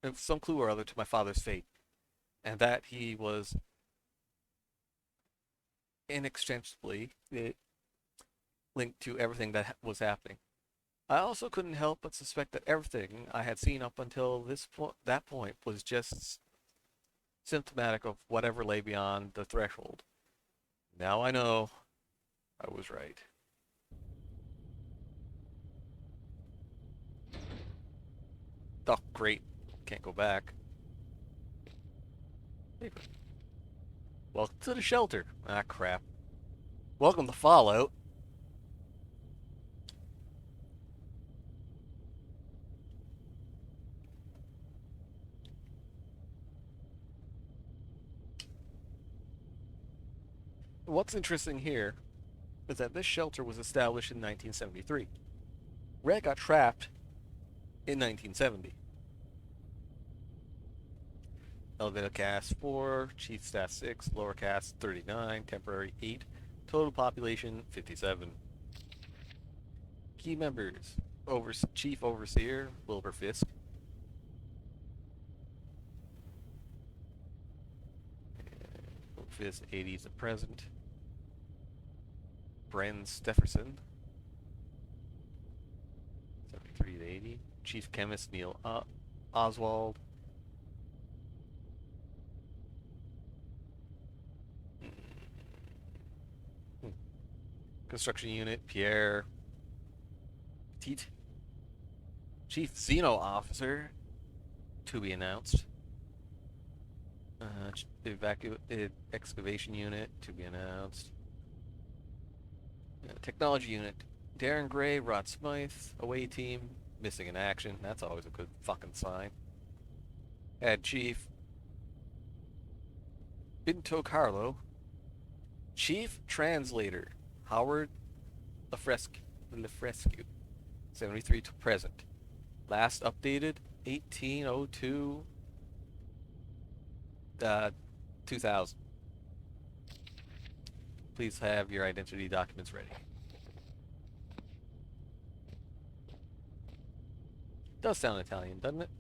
to my father's fate, and that he was inextricably linked to everything that was happening. I also couldn't help but suspect that everything I had seen up until that point was just symptomatic of whatever lay beyond the threshold. Now I know I was right. Oh, great. Can't go back. Welcome to the shelter. Ah, crap. Welcome to Fallout. What's interesting here is that this shelter was established in 1973. Red got trapped in 1970. Elevator cast 4, Chief Staff 6, Lower cast 39, Temporary 8, total population 57. Key members: Chief Overseer Wilbur Fisk, Fisk 80s to present. Bren Stefferson 73 to 80. Chief Chemist Neil Oswald. Construction Unit Pierre Petit. Chief Xeno Officer to be announced. Excavation Unit to be announced. Technology Unit Darren Gray, Rod Smythe. Away Team missing in action. That's always a good fucking sign. Head Chief Binto Carlo. Chief Translator Howard Lefrescu 73 to present. Last updated 1802 2000. Please have your identity documents ready. Does sound Italian, doesn't it?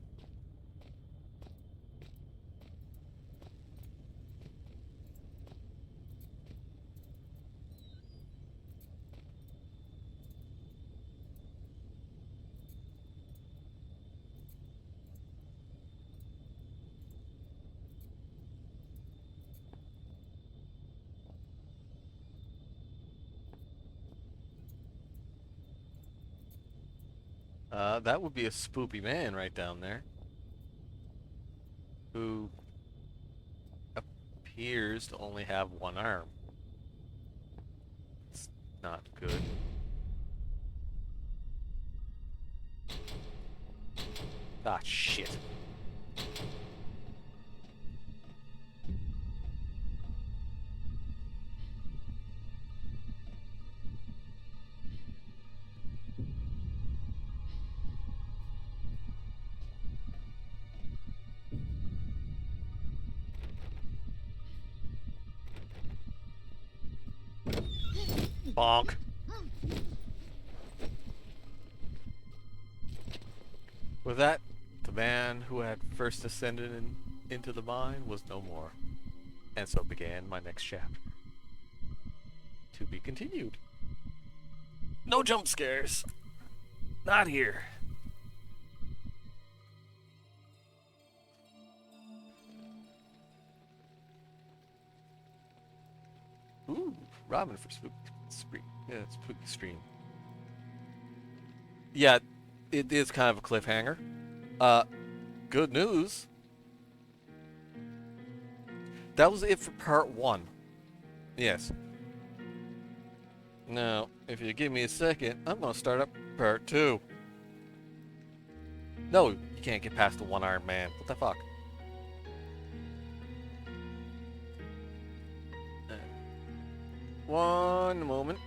That would be a spoopy man right down there, who appears to only have one arm. not good. Ah, shit. Bonk. With that, the man who had first ascended into the mine was no more. And so began my next chapter. To be continued. No jump scares. Not here. Ooh, Robin for spooky stream. Yeah, spooky stream. Yeah, it is kind of a cliffhanger. Good news. That was it for part 1. Yes. Now, if you give me a second, I'm gonna start up part 2. No, you can't get past the one-armed man. What the fuck? One moment.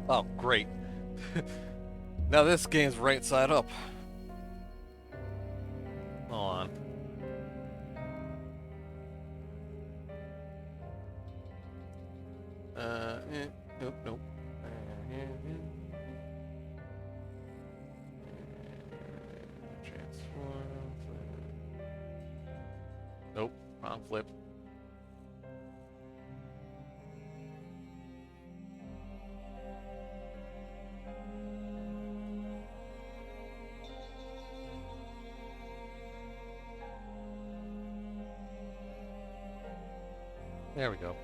Oh, great. Now this game's right side up. Hold on. Nope, nope. Transform. Nope, wrong flip. There we go.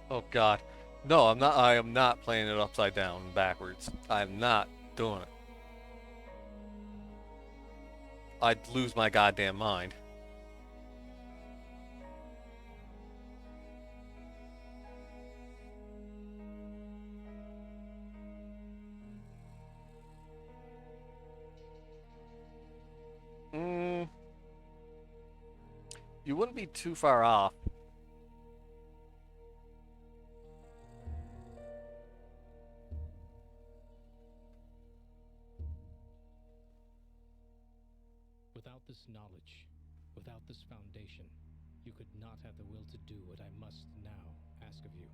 Oh god. No, I'm not. I am not playing it upside down and backwards. I'm not doing it. I'd lose my goddamn mind. Mm, you wouldn't be too far off. Without this knowledge, without this foundation, you could not have the will to do what I must now ask of you.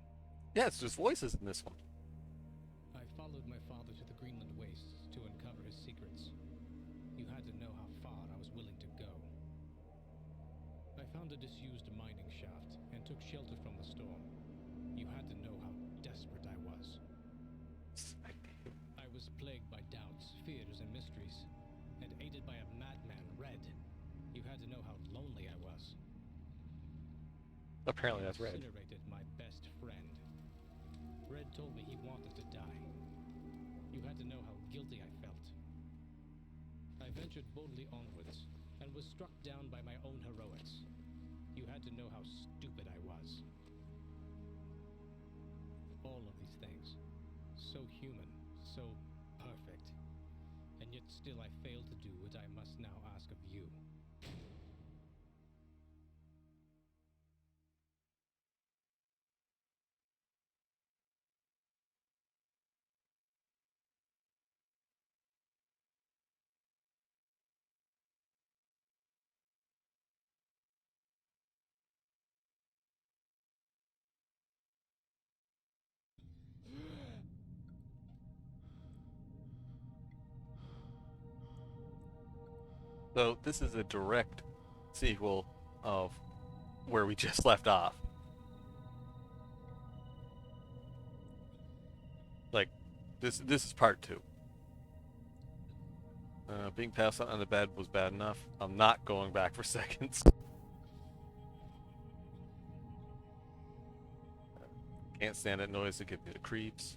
Yeah, it's just voices in this one. I followed my father to the Greenland wastes to uncover his secrets. You had to know how far I was willing to go. I found a disused mining shaft and took shelter from the storm. You had to know how desperate I was. I was plagued by doubts, fears, and mysteries, and aided by a madman, Red. You had to know how lonely I was. Apparently that's Red. Incinerated my best friend. Red told me he wanted to die. You had to know how guilty I felt. I ventured boldly onwards, was struck down by my own heroics. You had to know how stupid I was. All of these things. So human, so perfect. And yet still I fail to do what I must now ask of you. So this is a direct sequel of where we just left off. Like, this is part 2. Being passed out on the bed was bad enough. I'm not going back for seconds. Can't stand that noise to give me the creeps.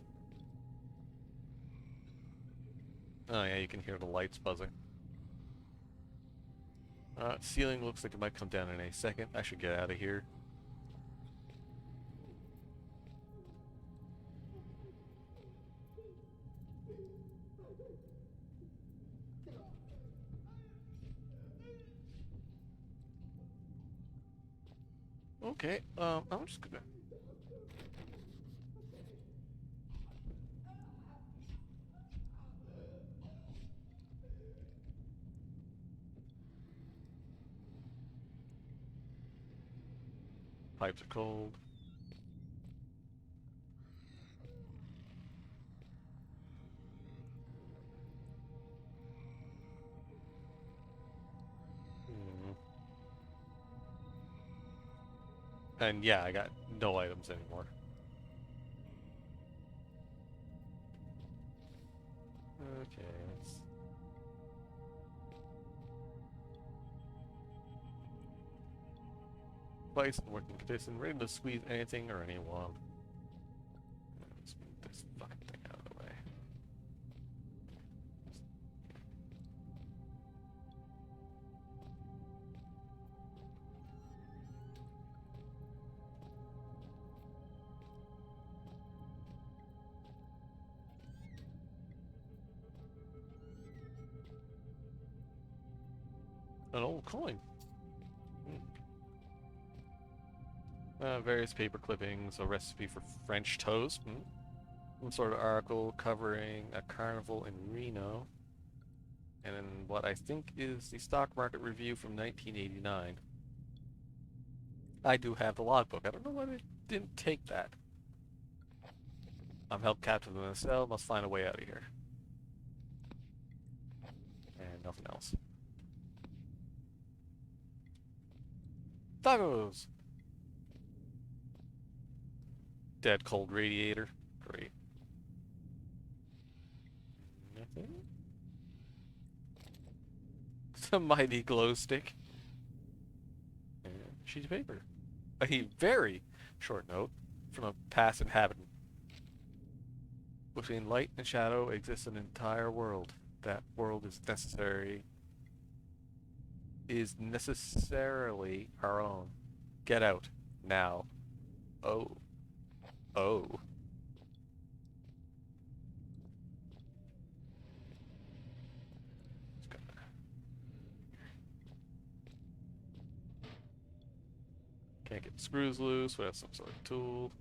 Oh yeah, you can hear the lights buzzing. Ceiling looks like it might come down in a second. I should get out of here. Okay, I'm just gonna... Pipes are cold. Hmm. And yeah, I got no items anymore. Okay, let's... Place in working condition, ready to squeeze anything or anyone. Let's move this fucking thing out of the way. An old coin. Various paper clippings, a recipe for French toast. Some sort of article covering a carnival in Reno. And then what I think is the stock market review from 1989. I do have the logbook. I don't know why they didn't take that. I'm held captive in a cell. Must find a way out of here. And nothing else. Tacos! Dead cold radiator. Great. Nothing? Some mighty glow stick. And a sheet of paper. A very short note from a past inhabitant. Between light and shadow exists an entire world. That world is necessarily our own. Get out. Now. Oh. Oh. Can't get the screws loose without some sort of tool.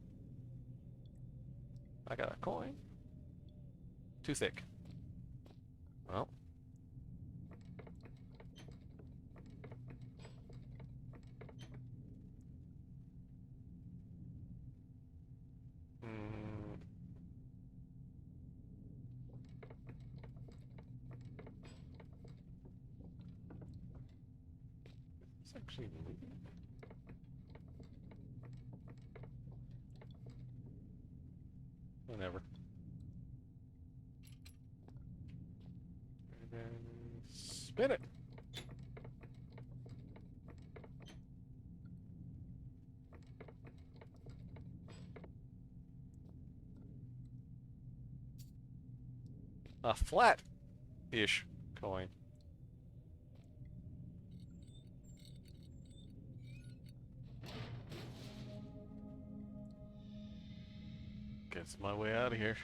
I got a coin. Too thick. Well. Hmm. It's actually moving. Whatever. And then spin it. A flat-ish coin. This is my way out of here.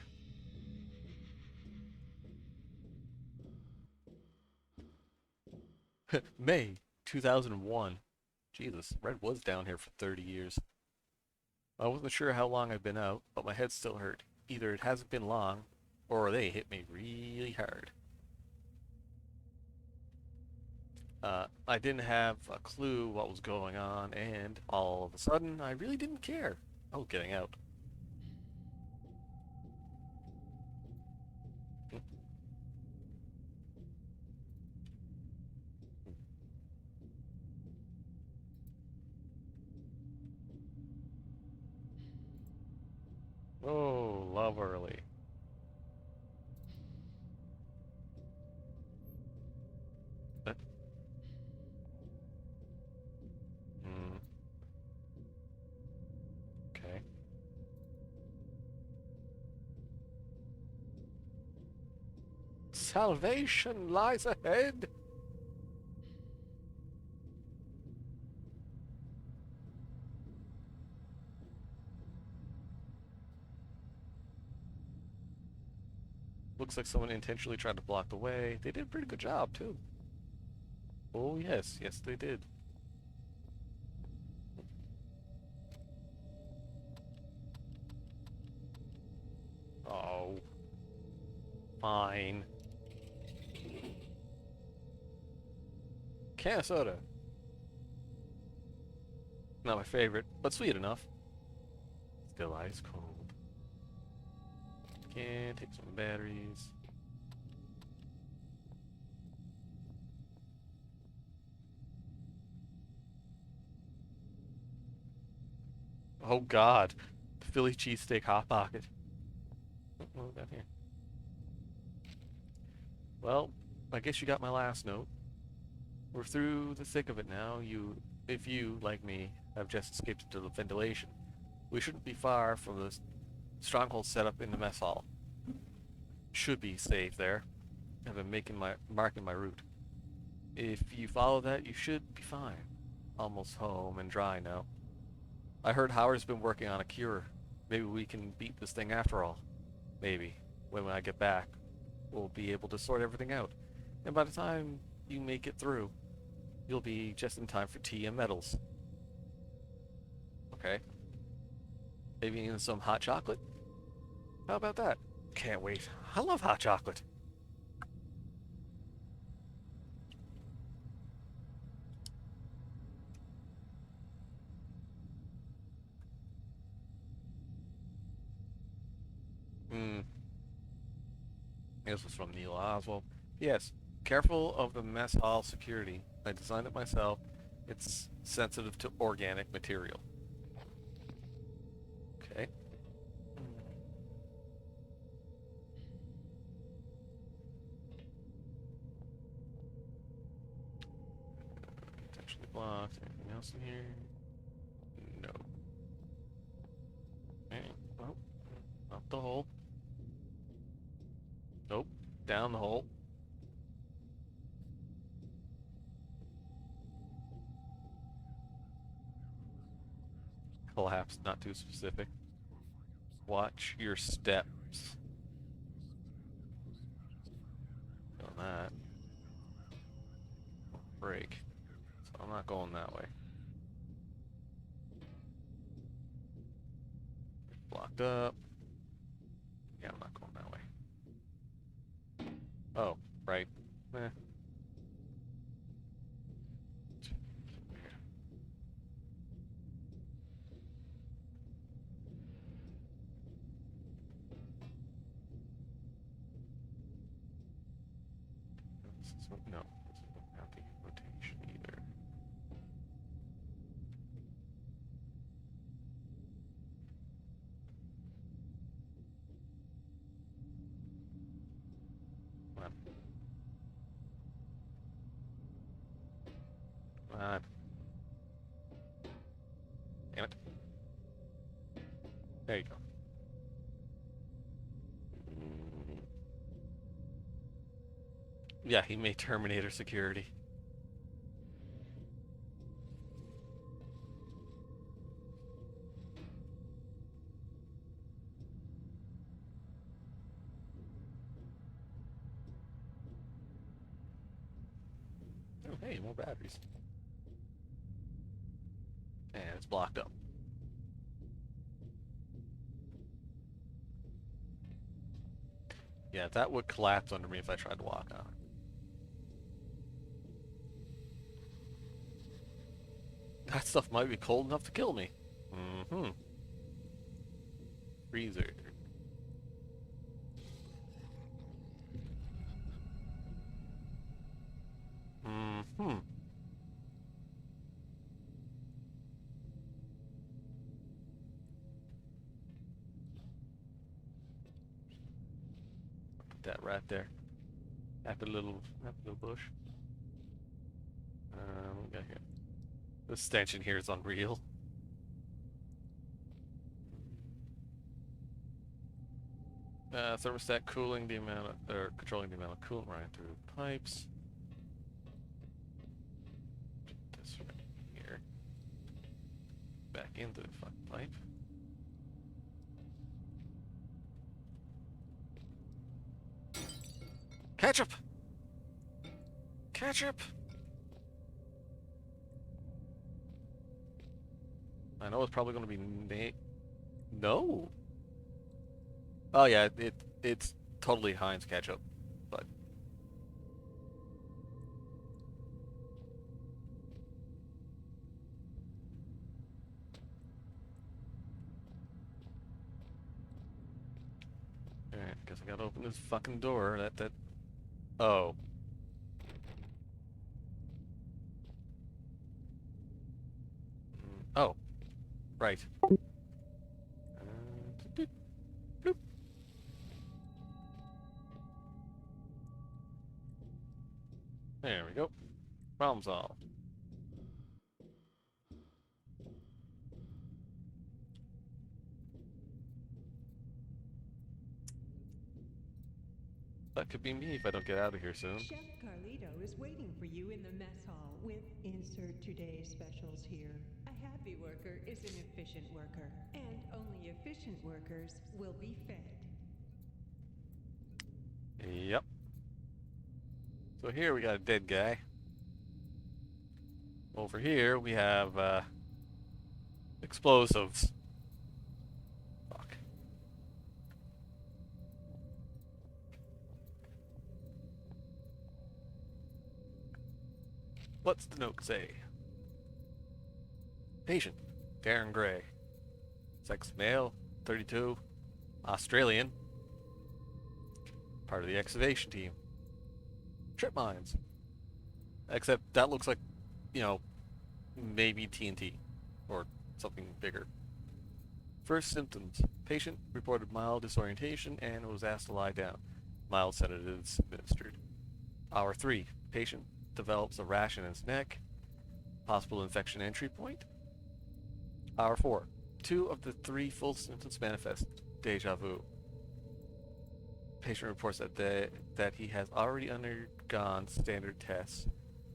May 2001. Jesus, Red was down here for 30 years. I wasn't sure how long I've been out, but my head still hurt. Either it hasn't been long, or they hit me really hard. I didn't have a clue what was going on, and all of a sudden, I really didn't care. I was getting out. Oh, love early. Uh, mm, okay. Salvation lies ahead. Looks like someone intentionally tried to block the way. They did a pretty good job, too. Oh, yes. Yes, they did. Oh. Fine. Can of soda. Not my favorite, but sweet enough. Still ice cold. Can take some batteries. Oh God, the Philly cheesesteak hot pocket. What we got here? Well, I guess you got my last note. We're through the thick of it now. If you, like me, have just escaped into the ventilation, we shouldn't be far from the stronghold set up in the mess hall. Should be safe there. I've been marking my route. If you follow that, you should be fine. Almost home and dry now. I heard Howard's been working on a cure. Maybe we can beat this thing after all. Maybe. When I get back, we'll be able to sort everything out. And by the time you make it through, you'll be just in time for tea and medals. Okay. Maybe even some hot chocolate? How about that? Can't wait. I love hot chocolate. Hmm. This was from Neil Oswald. Yes. Careful of the mess hall security. I designed it myself. It's sensitive to organic material. Okay. Potentially blocked. Anything else in here? No. Okay. Oh, up the hole. Nope. Down the hole. Collapse, not too specific. Watch your steps. On that. Break. So I'm not going that way. Blocked up. Yeah, I'm not going that way. Oh, right. Eh. No, this is not the rotation either. Come on. Come on. Damn it. There you go. Yeah, he made Terminator security. Oh, hey, more batteries. And it's blocked up. Yeah, that would collapse under me if I tried to walk on it. That stuff might be cold enough to kill me. Mm-hmm. Freezer. Mm-hmm. Put that right there. After the little bush. What we got here? The stench in here is unreal. Thermostat cooling the amount of, or controlling the amount of coolant running through pipes. This right here. Back into the fucking pipe. Ketchup! Ketchup! I know it's probably going to be no. Oh yeah, it's totally Heinz ketchup, but alright, guess I gotta open this fucking door. Oh. Oh. Right. Doop, bloop. There we go. Problem solved. That could be me if I don't get out of here soon. Chef Carlito is waiting for you in the mess hall with insert today's specials here. A happy worker is an efficient worker, and only efficient workers will be fed. Yep. So here we got a dead guy. Over here we have explosives. Fuck. What's the note say? Patient, Darren Gray. Sex male, 32, Australian. Part of the excavation team. Trip mines. Except that looks like, you know, maybe TNT or something bigger. First symptoms. Patient reported mild disorientation and was asked to lie down. Mild sedatives administered. Hour 3. Patient develops a rash in his neck. Possible infection entry point. Hour 4. 2 of the 3 full symptoms manifest. Deja vu. Patient reports that he has already undergone standard tests,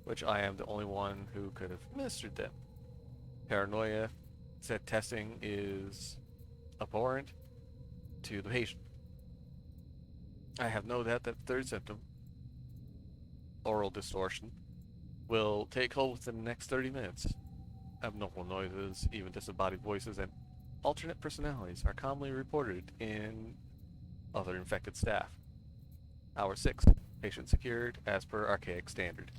which I am the only one who could have administered them. Paranoia said testing is abhorrent to the patient. I have no doubt that the third symptom, oral distortion, will take hold within the next 30 minutes. Abnormal noises, even disembodied voices, and alternate personalities are commonly reported in other infected staff. Hour 6. Patient secured as per archaic standard.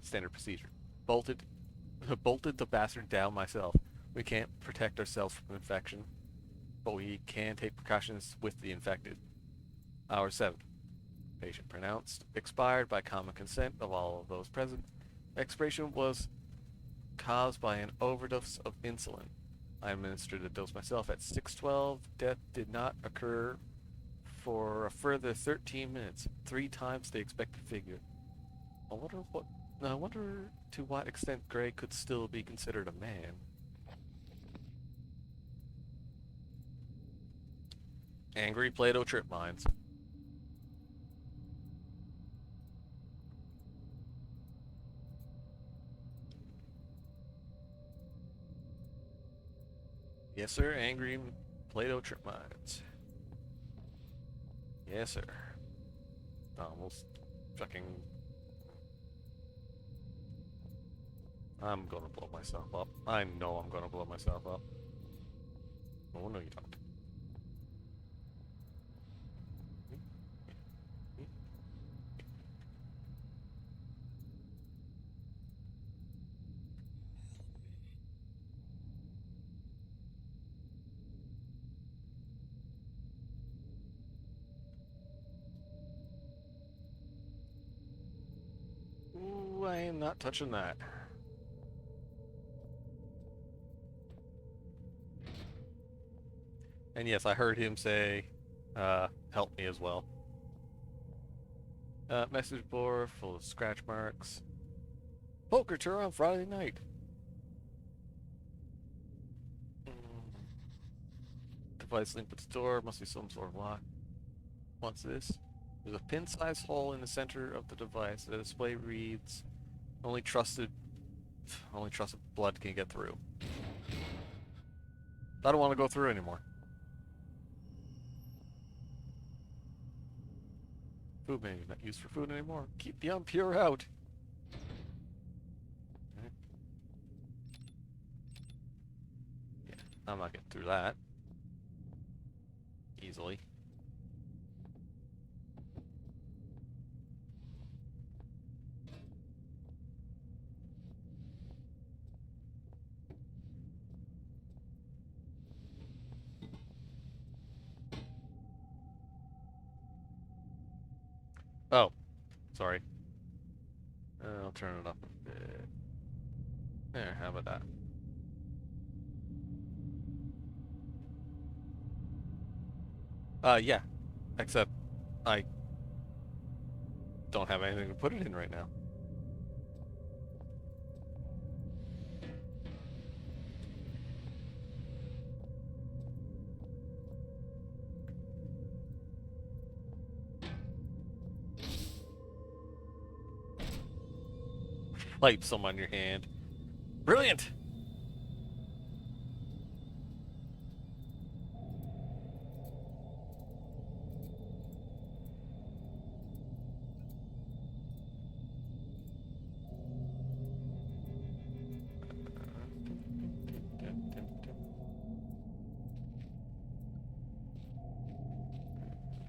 Standard procedure. Bolted the bastard down myself. We can't protect ourselves from infection, but we can take precautions with the infected. Hour 7. Patient pronounced expired by common consent of all of those present. Expiration was caused by an overdose of insulin. I administered the dose myself at 6:12. Death did not occur for a further 13 minutes, 3 times the expected figure. I wonder to what extent Gray could still be considered a man. Angry Plato trip mines. Yes, sir. Angry Plato trip mines. Yes, sir. Almost fucking I'm gonna blow myself up. I know I'm gonna blow myself up. Oh, no, you don't. Ooh, I am not touching that. And yes, I heard him say, help me as well. Message board full of scratch marks. Poker tour on Friday night. Device linked with the store. Must be some sort of lock. What's this? There's a pin-sized hole in the center of the device. The display reads, only trusted blood can get through. I don't want to go through anymore. Food menu not used for food anymore. Keep the impure out. Okay. Yeah, I'm not getting through that easily. Oh, sorry. I'll turn it up a bit. There, how about that? Yeah. Except I don't have anything to put it in right now. Light some on your hand. Brilliant!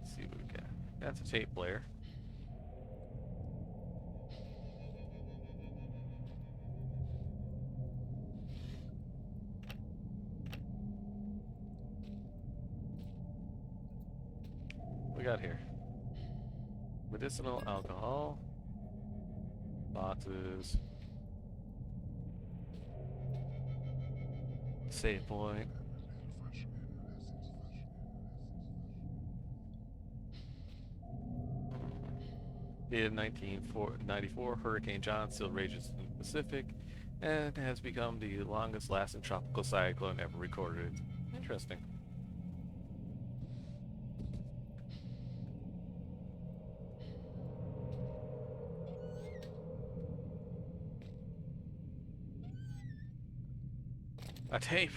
Let's see what we got. That's a tape player. What we got here? Medicinal alcohol. Boxes. Save point. In 1994, Hurricane John still rages in the Pacific and has become the longest lasting tropical cyclone ever recorded. Interesting. A tape.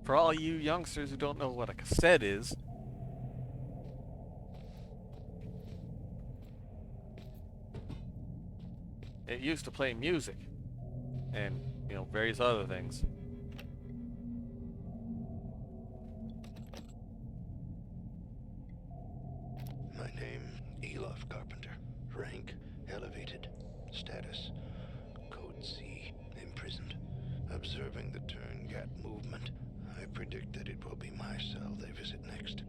For all you youngsters who don't know what a cassette is, it used to play music and, various other things. My name, Elof Carpenter. Rank, elevated. Status, Code C, imprisoned. Observing the Turn-Gat movement, I predict that it will be my cell they visit next.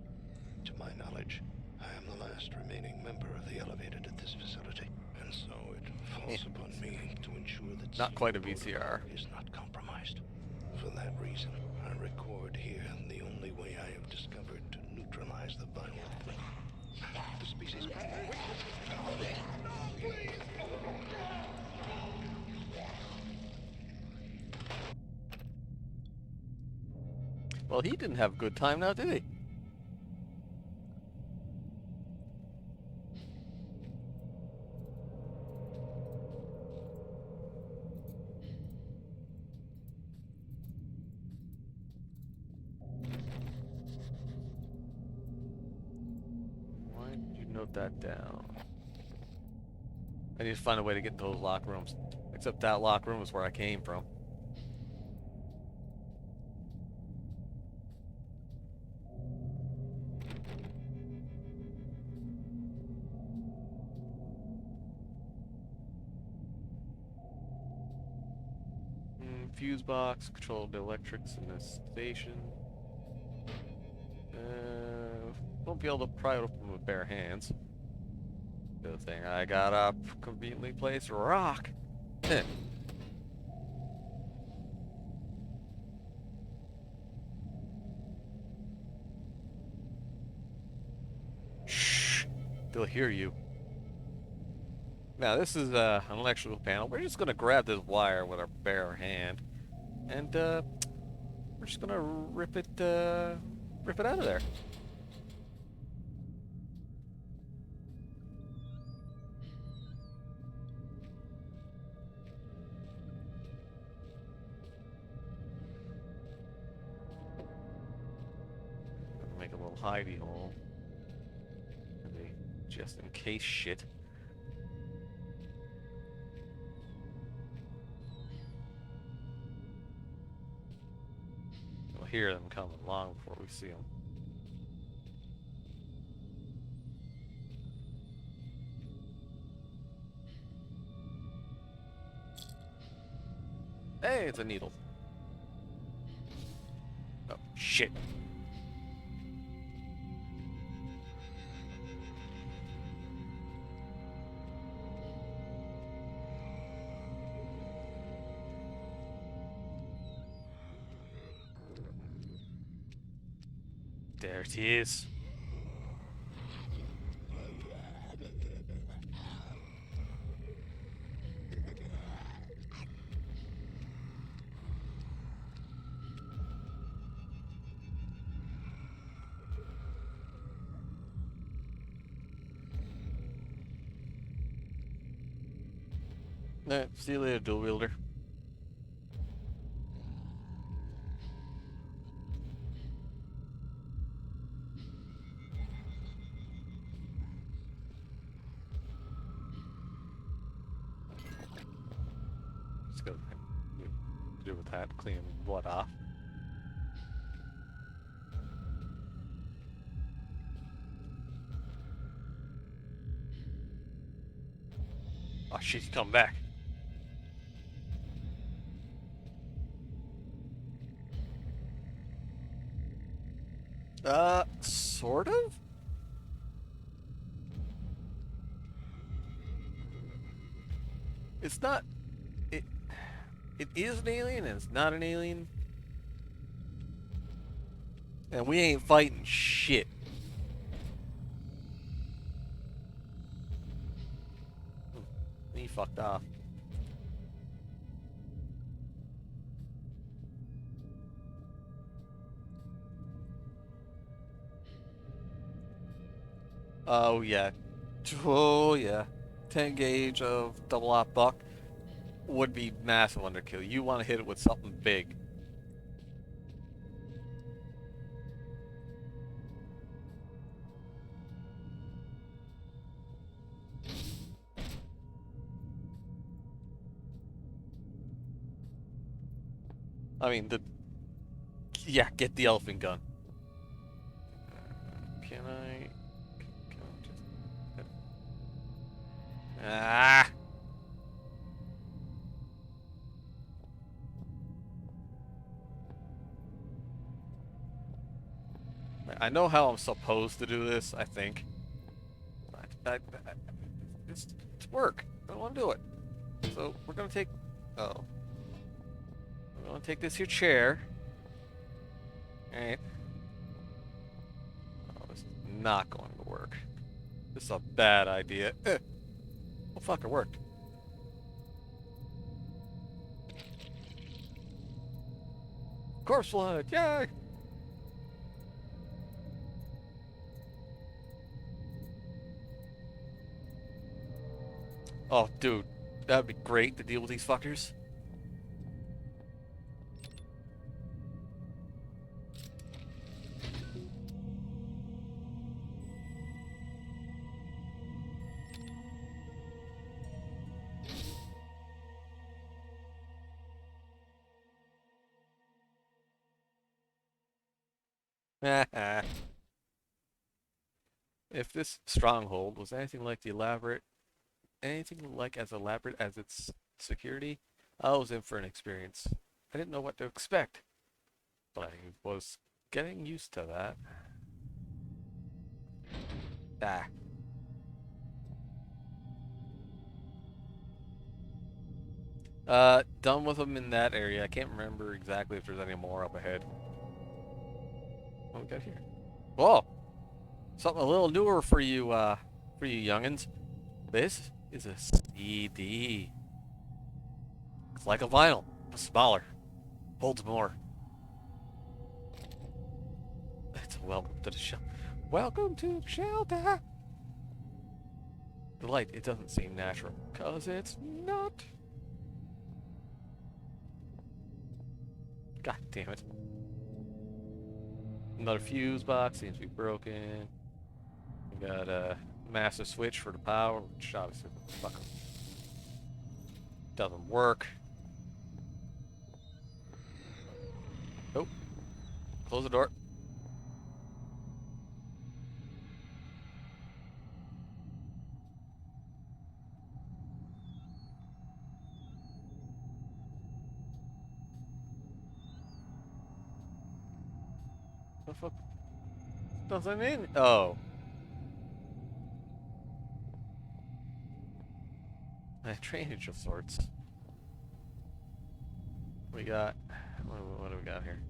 To my knowledge, I am the last remaining member of the Elevated at this facility, and so it falls upon me to ensure that Not quite a protocol VCR. is not compromised. For that reason, I record here the only way I have discovered to neutralize the viral threat. The species... Well, he didn't have a good time now, did he? Why did you note that down? I need to find a way to get into those lock rooms. Except that lock room is where I came from. Fuse box, control the electrics in this station. Won't be able to pry it open with bare hands. Good thing I got a conveniently placed rock. Shh! They'll hear you. Now this is an electrical panel. We're just gonna grab this wire with our bare hand, and we're just gonna rip it out of there. Make a little hidey hole. Maybe just in case shit. We'll hear them coming long before we see them. Hey, it's a needle. Oh, shit. There it is. See you later, dual wielder. Just go do with that, clean blood off. Oh shit, he's coming back. Sort of? It's not... It is an alien and it's not an alien. And we ain't fighting shit. He fucked off. Oh yeah. Oh yeah. 10 gauge of double op buck would be massive underkill. You want to hit it with something big. I mean, yeah, get the elephant gun. Can I just... Ah! I know how I'm supposed to do this, I think. It's work. I don't want to do it. So, we're gonna take... Oh. We're gonna take this here chair. Alright. Oh, this is not going to work. This is a bad idea. Well, fuck, it worked. Corpse flood! Yay! Oh, dude. That'd be great to deal with these fuckers. If this stronghold was anything like as elaborate as its security, I was in for an experience. I didn't know what to expect, but I was getting used to that. Ah. Done with them in that area. I can't remember exactly if there's any more up ahead. What we got here? Whoa! Something a little newer for you youngins. This is a CD. It's like a vinyl, but smaller. Holds more. It's a welcome to the show. Welcome to shelter. The light, it doesn't seem natural, 'cause it's not. God damn it. Another fuse box seems to be broken. We got a master switch for the power, which obviously fucking doesn't work. Oh, close the door. The fuck? Nothing in. Oh, a drainage of sorts. We got. What do we got here?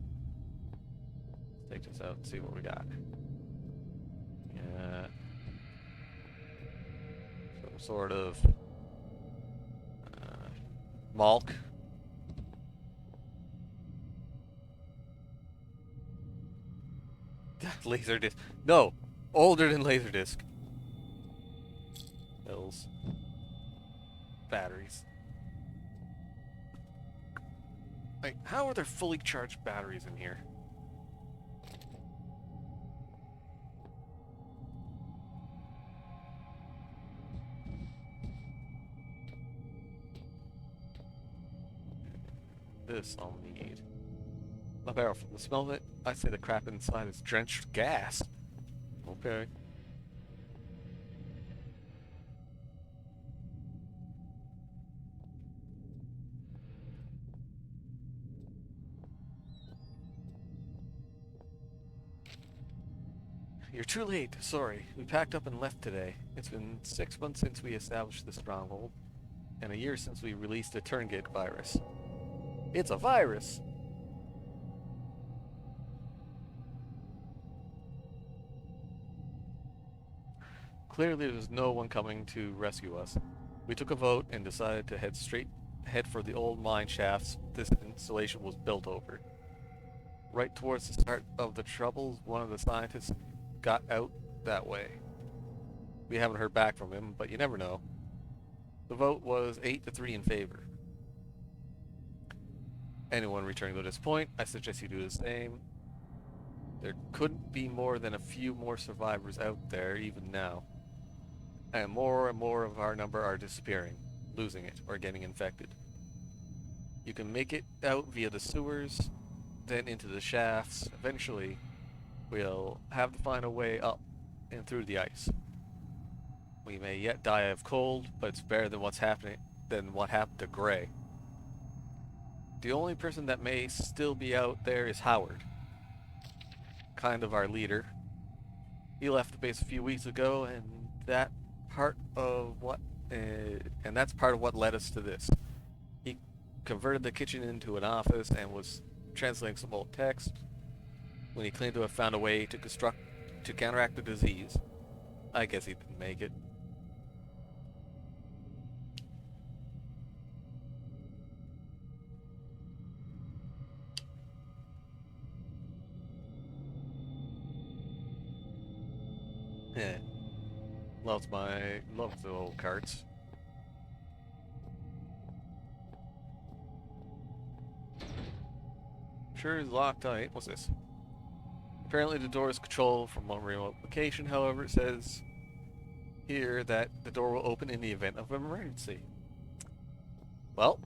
Let's take this out and see what we got. Yeah. Some sort of malk. Laserdisc. No, older than Laserdisc. Pills. Batteries. Like, how are there fully charged batteries in here? This I'll need. A barrel from the smell of it, I'd say the crap inside is drenched gas. Okay. You're too late, sorry. We packed up and left today. It's been 6 months since we established the stronghold, and a year since we released the Turngate virus. It's a virus! Clearly there's no one coming to rescue us. We took a vote and decided to head for the old mine shafts this installation was built over. Right towards the start of the troubles, one of the scientists got out that way. We haven't heard back from him, but you never know. The vote was 8 to 3 in favor. Anyone returning to this point, I suggest you do the same. There couldn't be more than a few more survivors out there even now. And more of our number are disappearing, losing it, or getting infected. You can make it out via the sewers, then into the shafts. Eventually, we'll have to find a way up and through the ice. We may yet die of cold, but it's better than what happened to Gray. The only person that may still be out there is Howard, kind of our leader. He left the base a few weeks ago, and that's part of what led us to this. He converted the kitchen into an office and was translating some old text when he claimed to have found a way to counteract the disease. I guess he didn't make it. Yeah. Loves the old carts. Sure is locked tight. What's this? Apparently the door is controlled from one remote location, however it says here that the door will open in the event of an emergency. Well,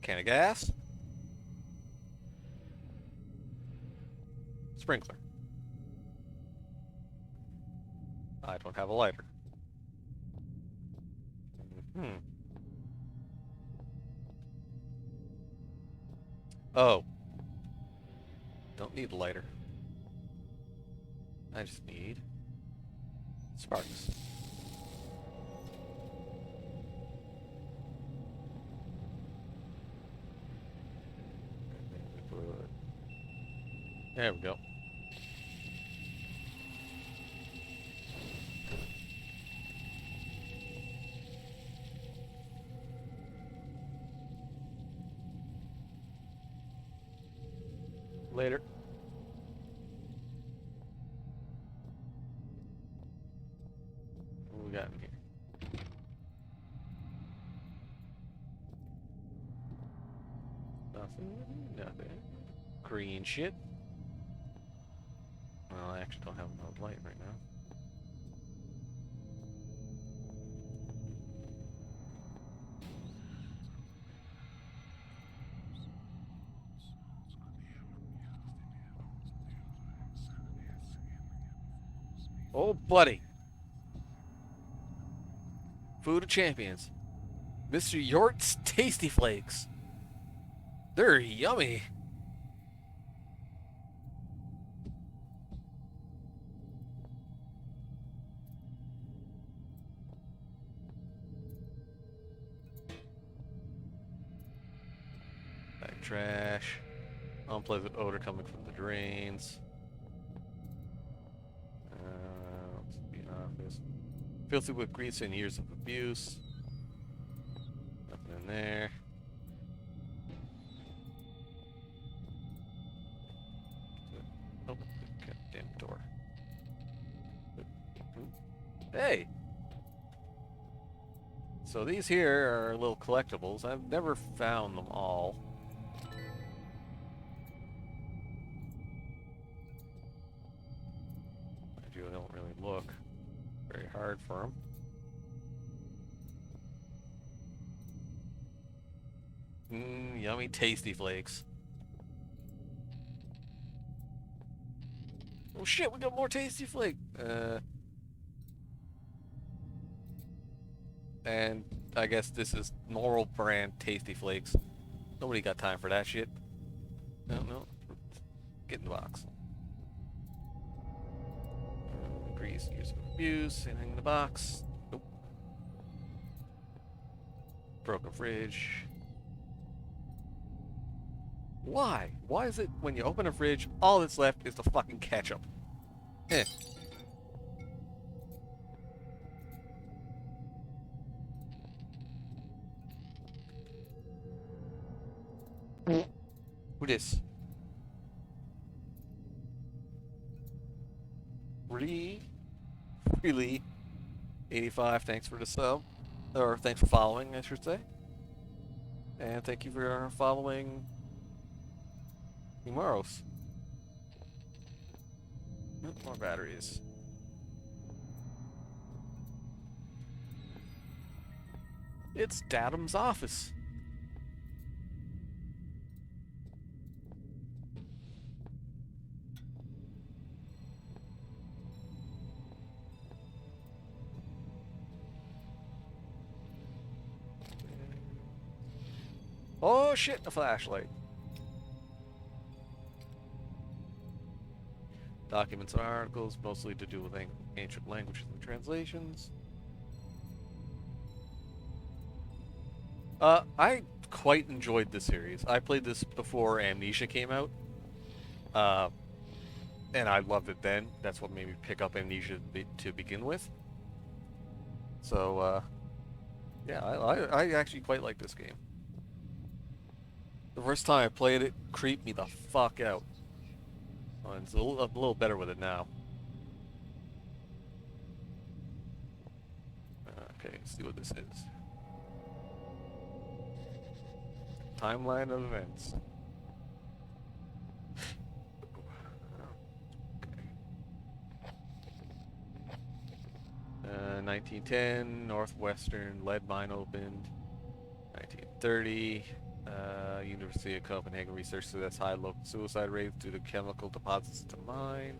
can of gas? sprinkler. I don't have a lighter. Hmm. Oh. Don't need a lighter. I just need sparks. There we go. Later. What we got in here? Nothing. Nothing. Green shit. Well, I actually don't have enough light right now. Oh, buddy. Food of champions. Mr. Yort's Tasty Flakes. They're yummy. Like trash. Unpleasant odor coming from the drains. Let's be office. Filthy with grease and years of abuse. Nothing in there. Oh, goddamn door. Hey! So these here are little collectibles. I've never found them all. I don't really look very hard for them. Yummy Tasty Flakes. Oh shit, we got more Tasty Flake. And I guess this is normal brand Tasty Flakes. Nobody got time for that shit. No. Get in the box. Grease, years of abuse, anything in the box? Nope. Broken fridge. Why? Why is it when you open a fridge, all that's left is the fucking ketchup? Eh. Who this? Really? 85, thanks for the sub. Or thanks for following, I should say. And thank you for following Numeros. More batteries. It's Dadam's office. Oh shit, a flashlight. Documents and articles, mostly to do with ancient languages and translations. I quite enjoyed this series. I played this before Amnesia came out. And I loved it then. That's what made me pick up Amnesia to begin with. So, yeah, I actually quite like this game. The first time I played it, creeped me the fuck out. Oh, it's a little better with it now. Okay, let's see what this is. Timeline of events. Okay. 1910, Northwestern lead mine opened. 1930. University of Copenhagen research suggests high local suicide rates due to chemical deposits to mine.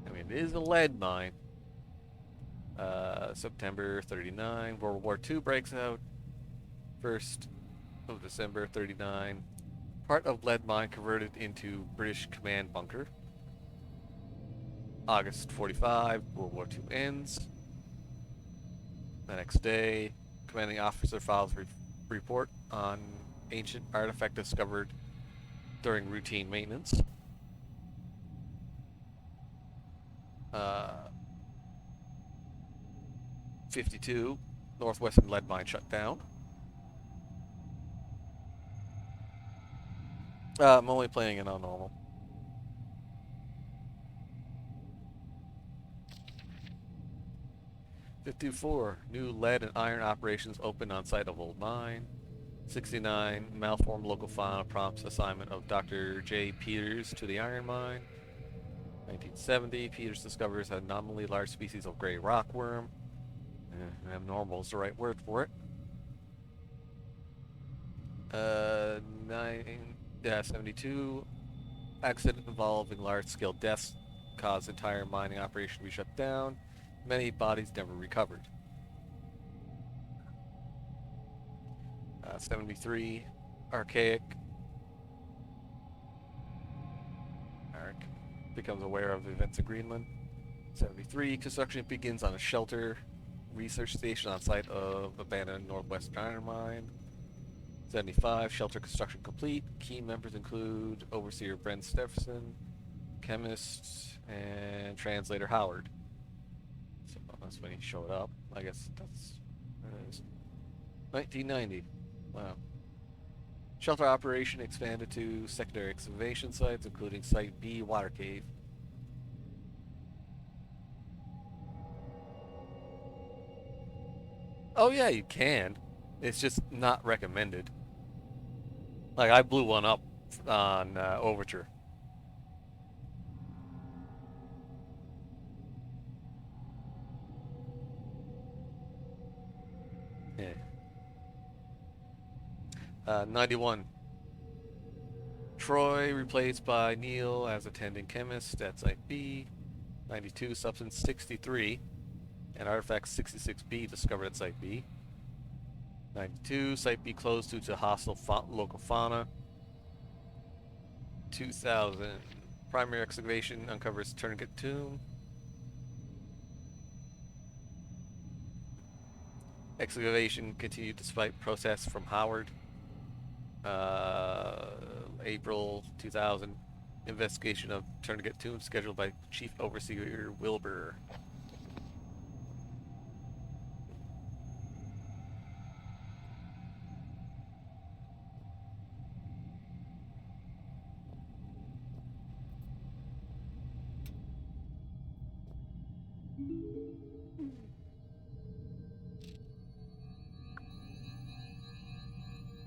I mean, it is a lead mine. September 39. World War II breaks out. 1st of December 39. Part of lead mine converted into British command bunker. August 45. World War II ends. The next day, commanding officer files report on ancient artifact discovered during routine maintenance. 52, northwestern lead mine shut down. I'm only playing it on normal. '54, new lead and iron operations open on site of old mine. 69, malformed local fauna prompts assignment of Dr. J. Peters to the iron mine. 1970, Peters discovers an anomaly large species of gray rockworm. Abnormal is the right word for it. 72, accident involving large-scale deaths caused entire mining operation to be shut down. Many bodies never recovered. 73, archaic. Arc becomes aware of the events in Greenland. 73, construction begins on a shelter research station on site of abandoned northwestern iron mine. 75, shelter construction complete. Key members include overseer Brent Stephenson, chemist, and translator Howard. So that's when he showed up. I guess that's 1990. Wow. Shelter operation expanded to secondary excavation sites, including Site B Water Cave. Oh yeah, you can. It's just not recommended. Like, I blew one up on Overture. Yeah. 91. Troy replaced by Neil as attending chemist at Site B. 92. Substance 63 and artifact 66B discovered at Site B. 92. Site B closed due to hostile local fauna. 2000. Primary excavation uncovers tourniquet tomb. Excavation continued despite protests from Howard. April 2000. Investigation of tourniquet tomb scheduled by Chief Overseer Wilbur.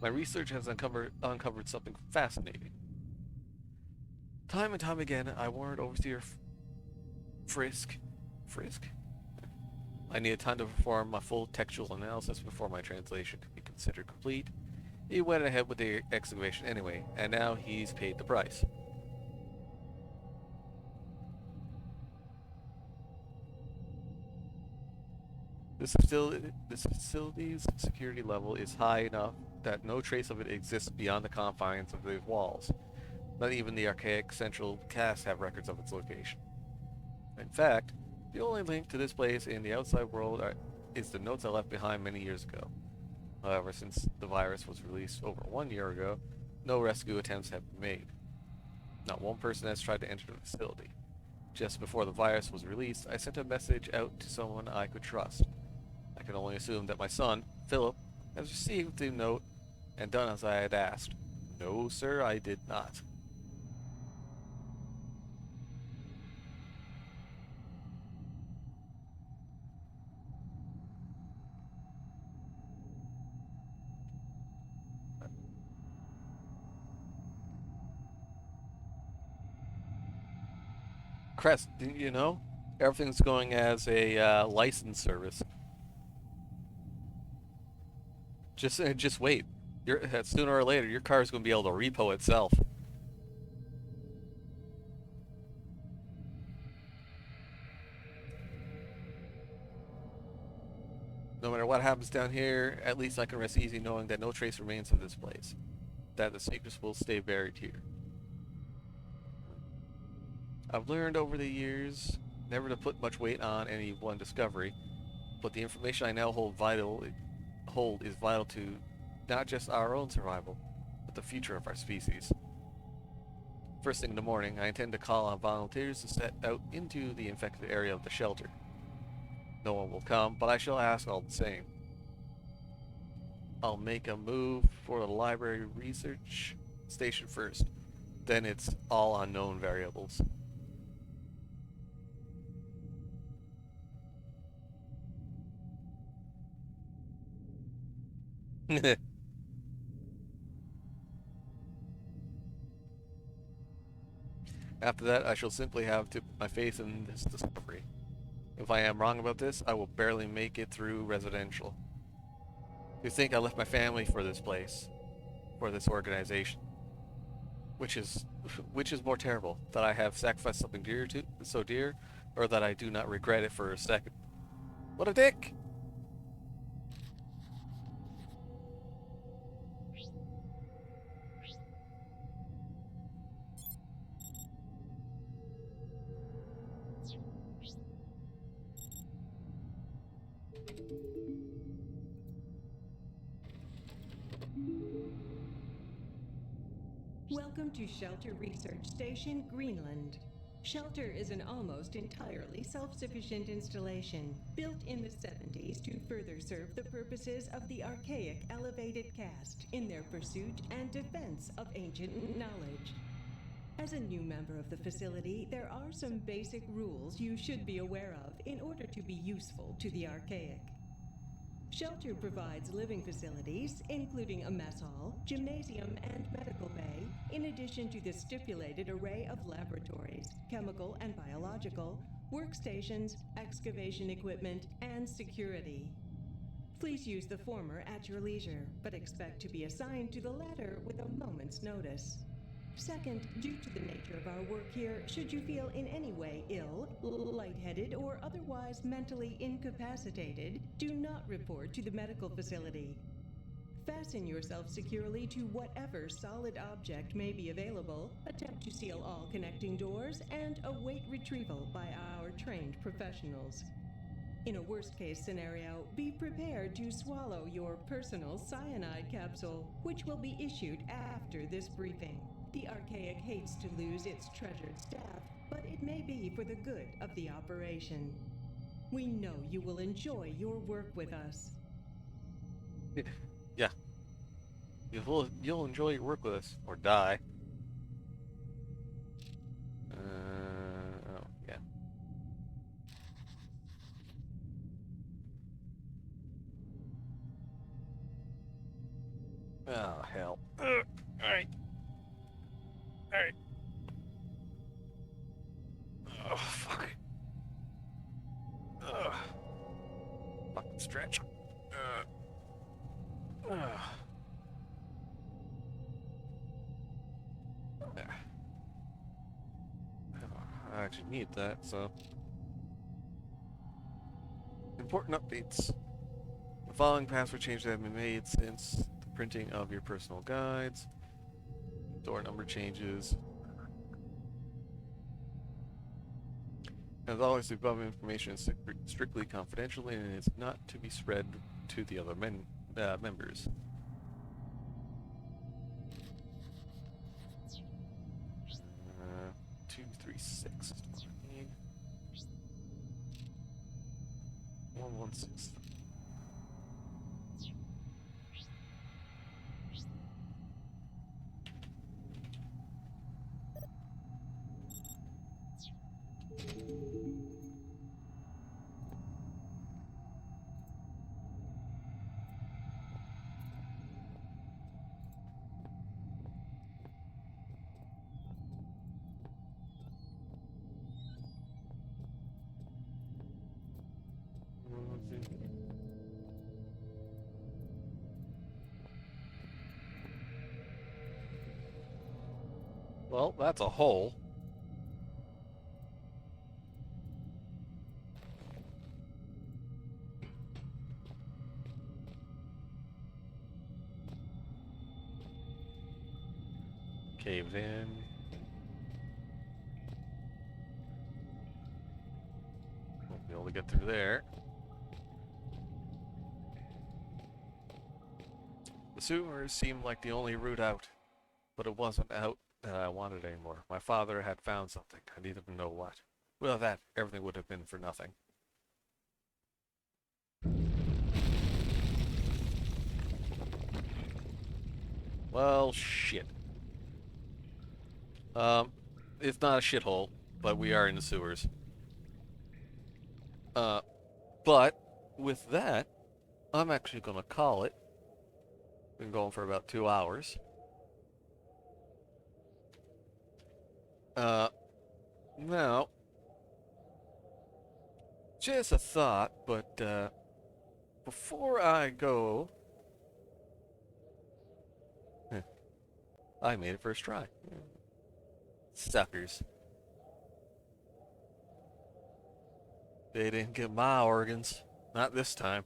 My research has uncovered something fascinating. Time and time again, I warned Overseer Frisk. I needed time to perform my full textual analysis before my translation could be considered complete. He went ahead with the excavation anyway, and now he's paid the price. This facility's security level is high enough that no trace of it exists beyond the confines of the walls. Not even the archaic central casts have records of its location. In fact, the only link to this place in the outside world is the notes I left behind many years ago. However, since the virus was released over 1 year ago, no rescue attempts have been made. Not one person has tried to enter the facility. Just before the virus was released, I sent a message out to someone I could trust. I can only assume that my son, Philip, has received the note and done as I had asked. No, sir, I did not. Crest, didn't you know? Everything's going as a license service. Just wait. Sooner or later, your car is going to be able to repo itself. No matter what happens down here, at least I can rest easy knowing that no trace remains of this place. That the secrets will stay buried here. I've learned over the years never to put much weight on any one discovery, but the information I now hold is vital to not just our own survival, but the future of our species. First thing in the morning, I intend to call on volunteers to set out into the infected area of the shelter. No one will come, but I shall ask all the same. I'll make a move for the library research station first. Then it's all unknown variables. After that, I shall simply have to put my faith in this discovery. If I am wrong about this, I will barely make it through residential. You think I left my family for this place, for this organization? Which is more terrible, that I have sacrificed something so dear, or that I do not regret it for a second? What a dick! Welcome to Shelter Research Station, Greenland. Shelter is an almost entirely self-sufficient installation built in the 70s to further serve the purposes of the archaic elevated caste in their pursuit and defense of ancient knowledge. As a new member of the facility, there are some basic rules you should be aware of in order to be useful to the archaic. Shelter provides living facilities, including a mess hall, gymnasium, and medical bay, in addition to the stipulated array of laboratories, chemical and biological, workstations, excavation equipment, and security. Please use the former at your leisure, but expect to be assigned to the latter with a moment's notice. Second, due to the nature of our work here, should you feel in any way ill, lightheaded, or otherwise mentally incapacitated, do not report to the medical facility. Fasten yourself securely to whatever solid object may be available, attempt to seal all connecting doors, and await retrieval by our trained professionals. In a worst-case scenario, be prepared to swallow your personal cyanide capsule, which will be issued after this briefing. The Archaic hates to lose its treasured staff, but it may be for the good of the operation. We know you will enjoy your work with us. Yeah. You'll enjoy your work with us, or die. Oh, yeah. Oh, hell. Alright. Alright. Oh, fuck. Ugh. Fucking stretch. Ugh. I actually need that, so... Important updates. The following password changes have been made since the printing of your personal guides. Door number changes. As always, the above information is strictly confidential and is not to be spread to the other members. 236. 116. Well, that's a hole. Caved in. Won't be able to get through there. The sewers seemed like the only route out, but it wasn't out that I wanted anymore. My father had found something. I needed to know what. Without that, everything would have been for nothing. Well, shit. Um, it's not a shithole, but we are in the sewers. Uh, but with that, I'm actually gonna call it. Been going for about 2 hours. Uh, now, just a thought, but before I go, I made it first try. Suckers. They didn't get my organs. Not this time.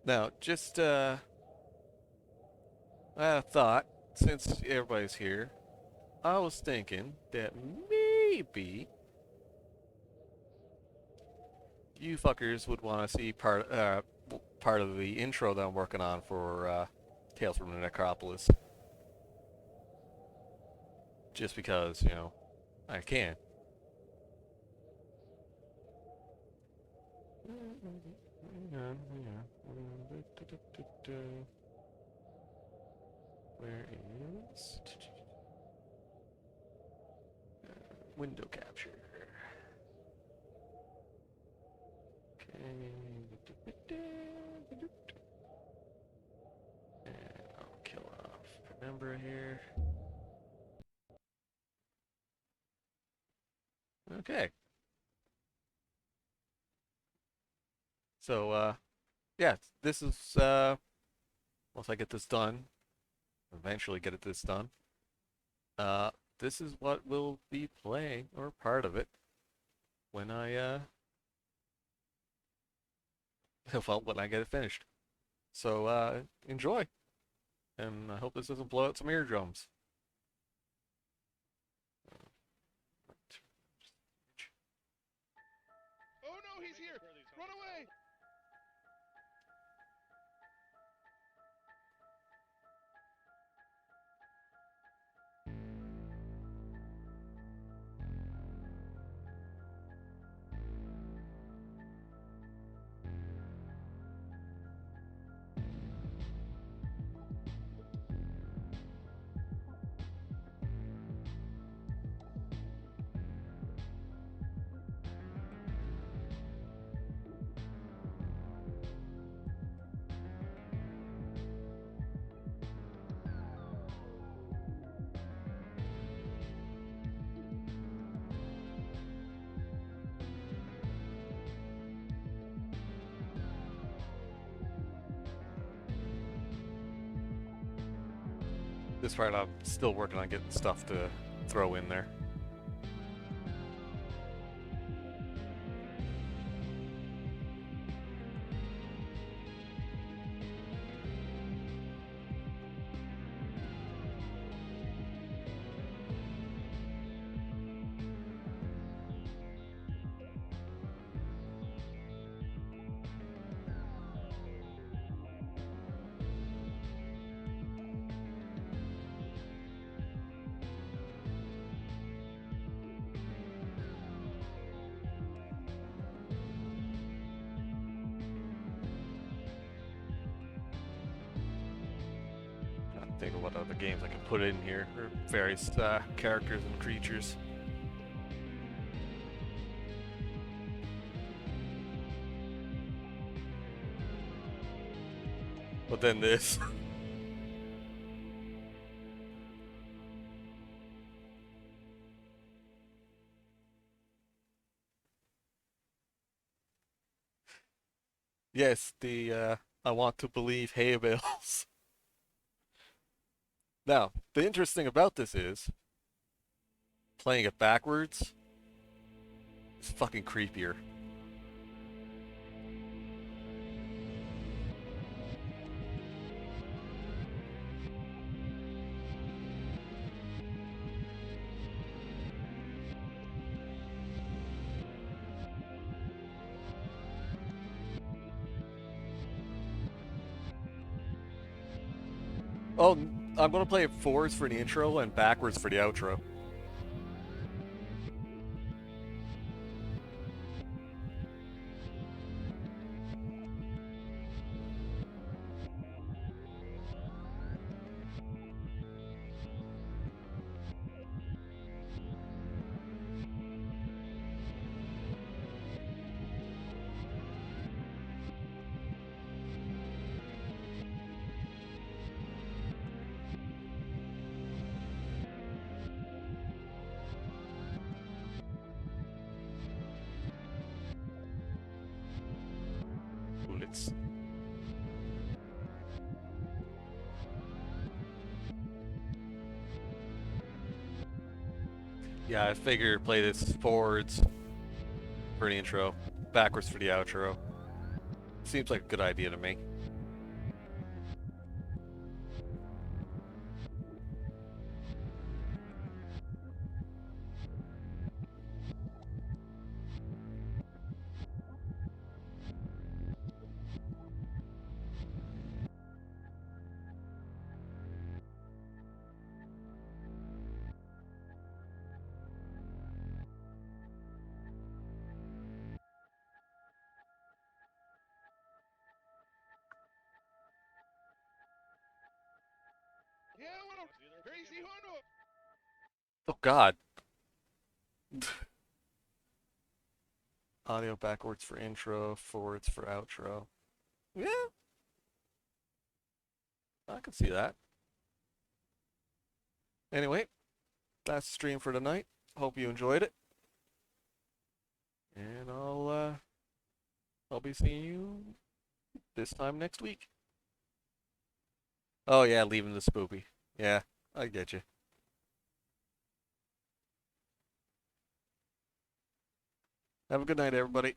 Now, just I had a thought, since everybody's here, I was thinking that maybe you fuckers would want to see part of the intro that I'm working on for Tales from the Necropolis. Just because, I can. Where is window capture? Okay. And I'll kill off Penumbra here. Okay. So, yeah, this is, once I get this done, eventually get this done, uh, this is what we'll be playing, or part of it, when well, when I get it finished. So, enjoy, and I hope this doesn't blow out some eardrums. Oh no, he's here! Run away! This part I'm still working on getting stuff to throw in there. Trying to think of what other games I can put in here, or various characters and creatures. But then this. Yes, the I want to believe hay bales. Now, the interesting about this is playing it backwards is fucking creepier. Oh, I'm gonna play it forwards for the intro and backwards for the outro. Bullets. Yeah, I figure play this forwards for the intro, backwards for the outro. Seems like a good idea to me. Oh god. Audio backwards for intro, forwards for outro. Yeah, I can see that. Anyway, that's the stream for tonight. Hope you enjoyed it. And I'll be seeing you this time next week. Oh yeah, leaving the spoopy. Yeah, I get you. Have a good night, everybody.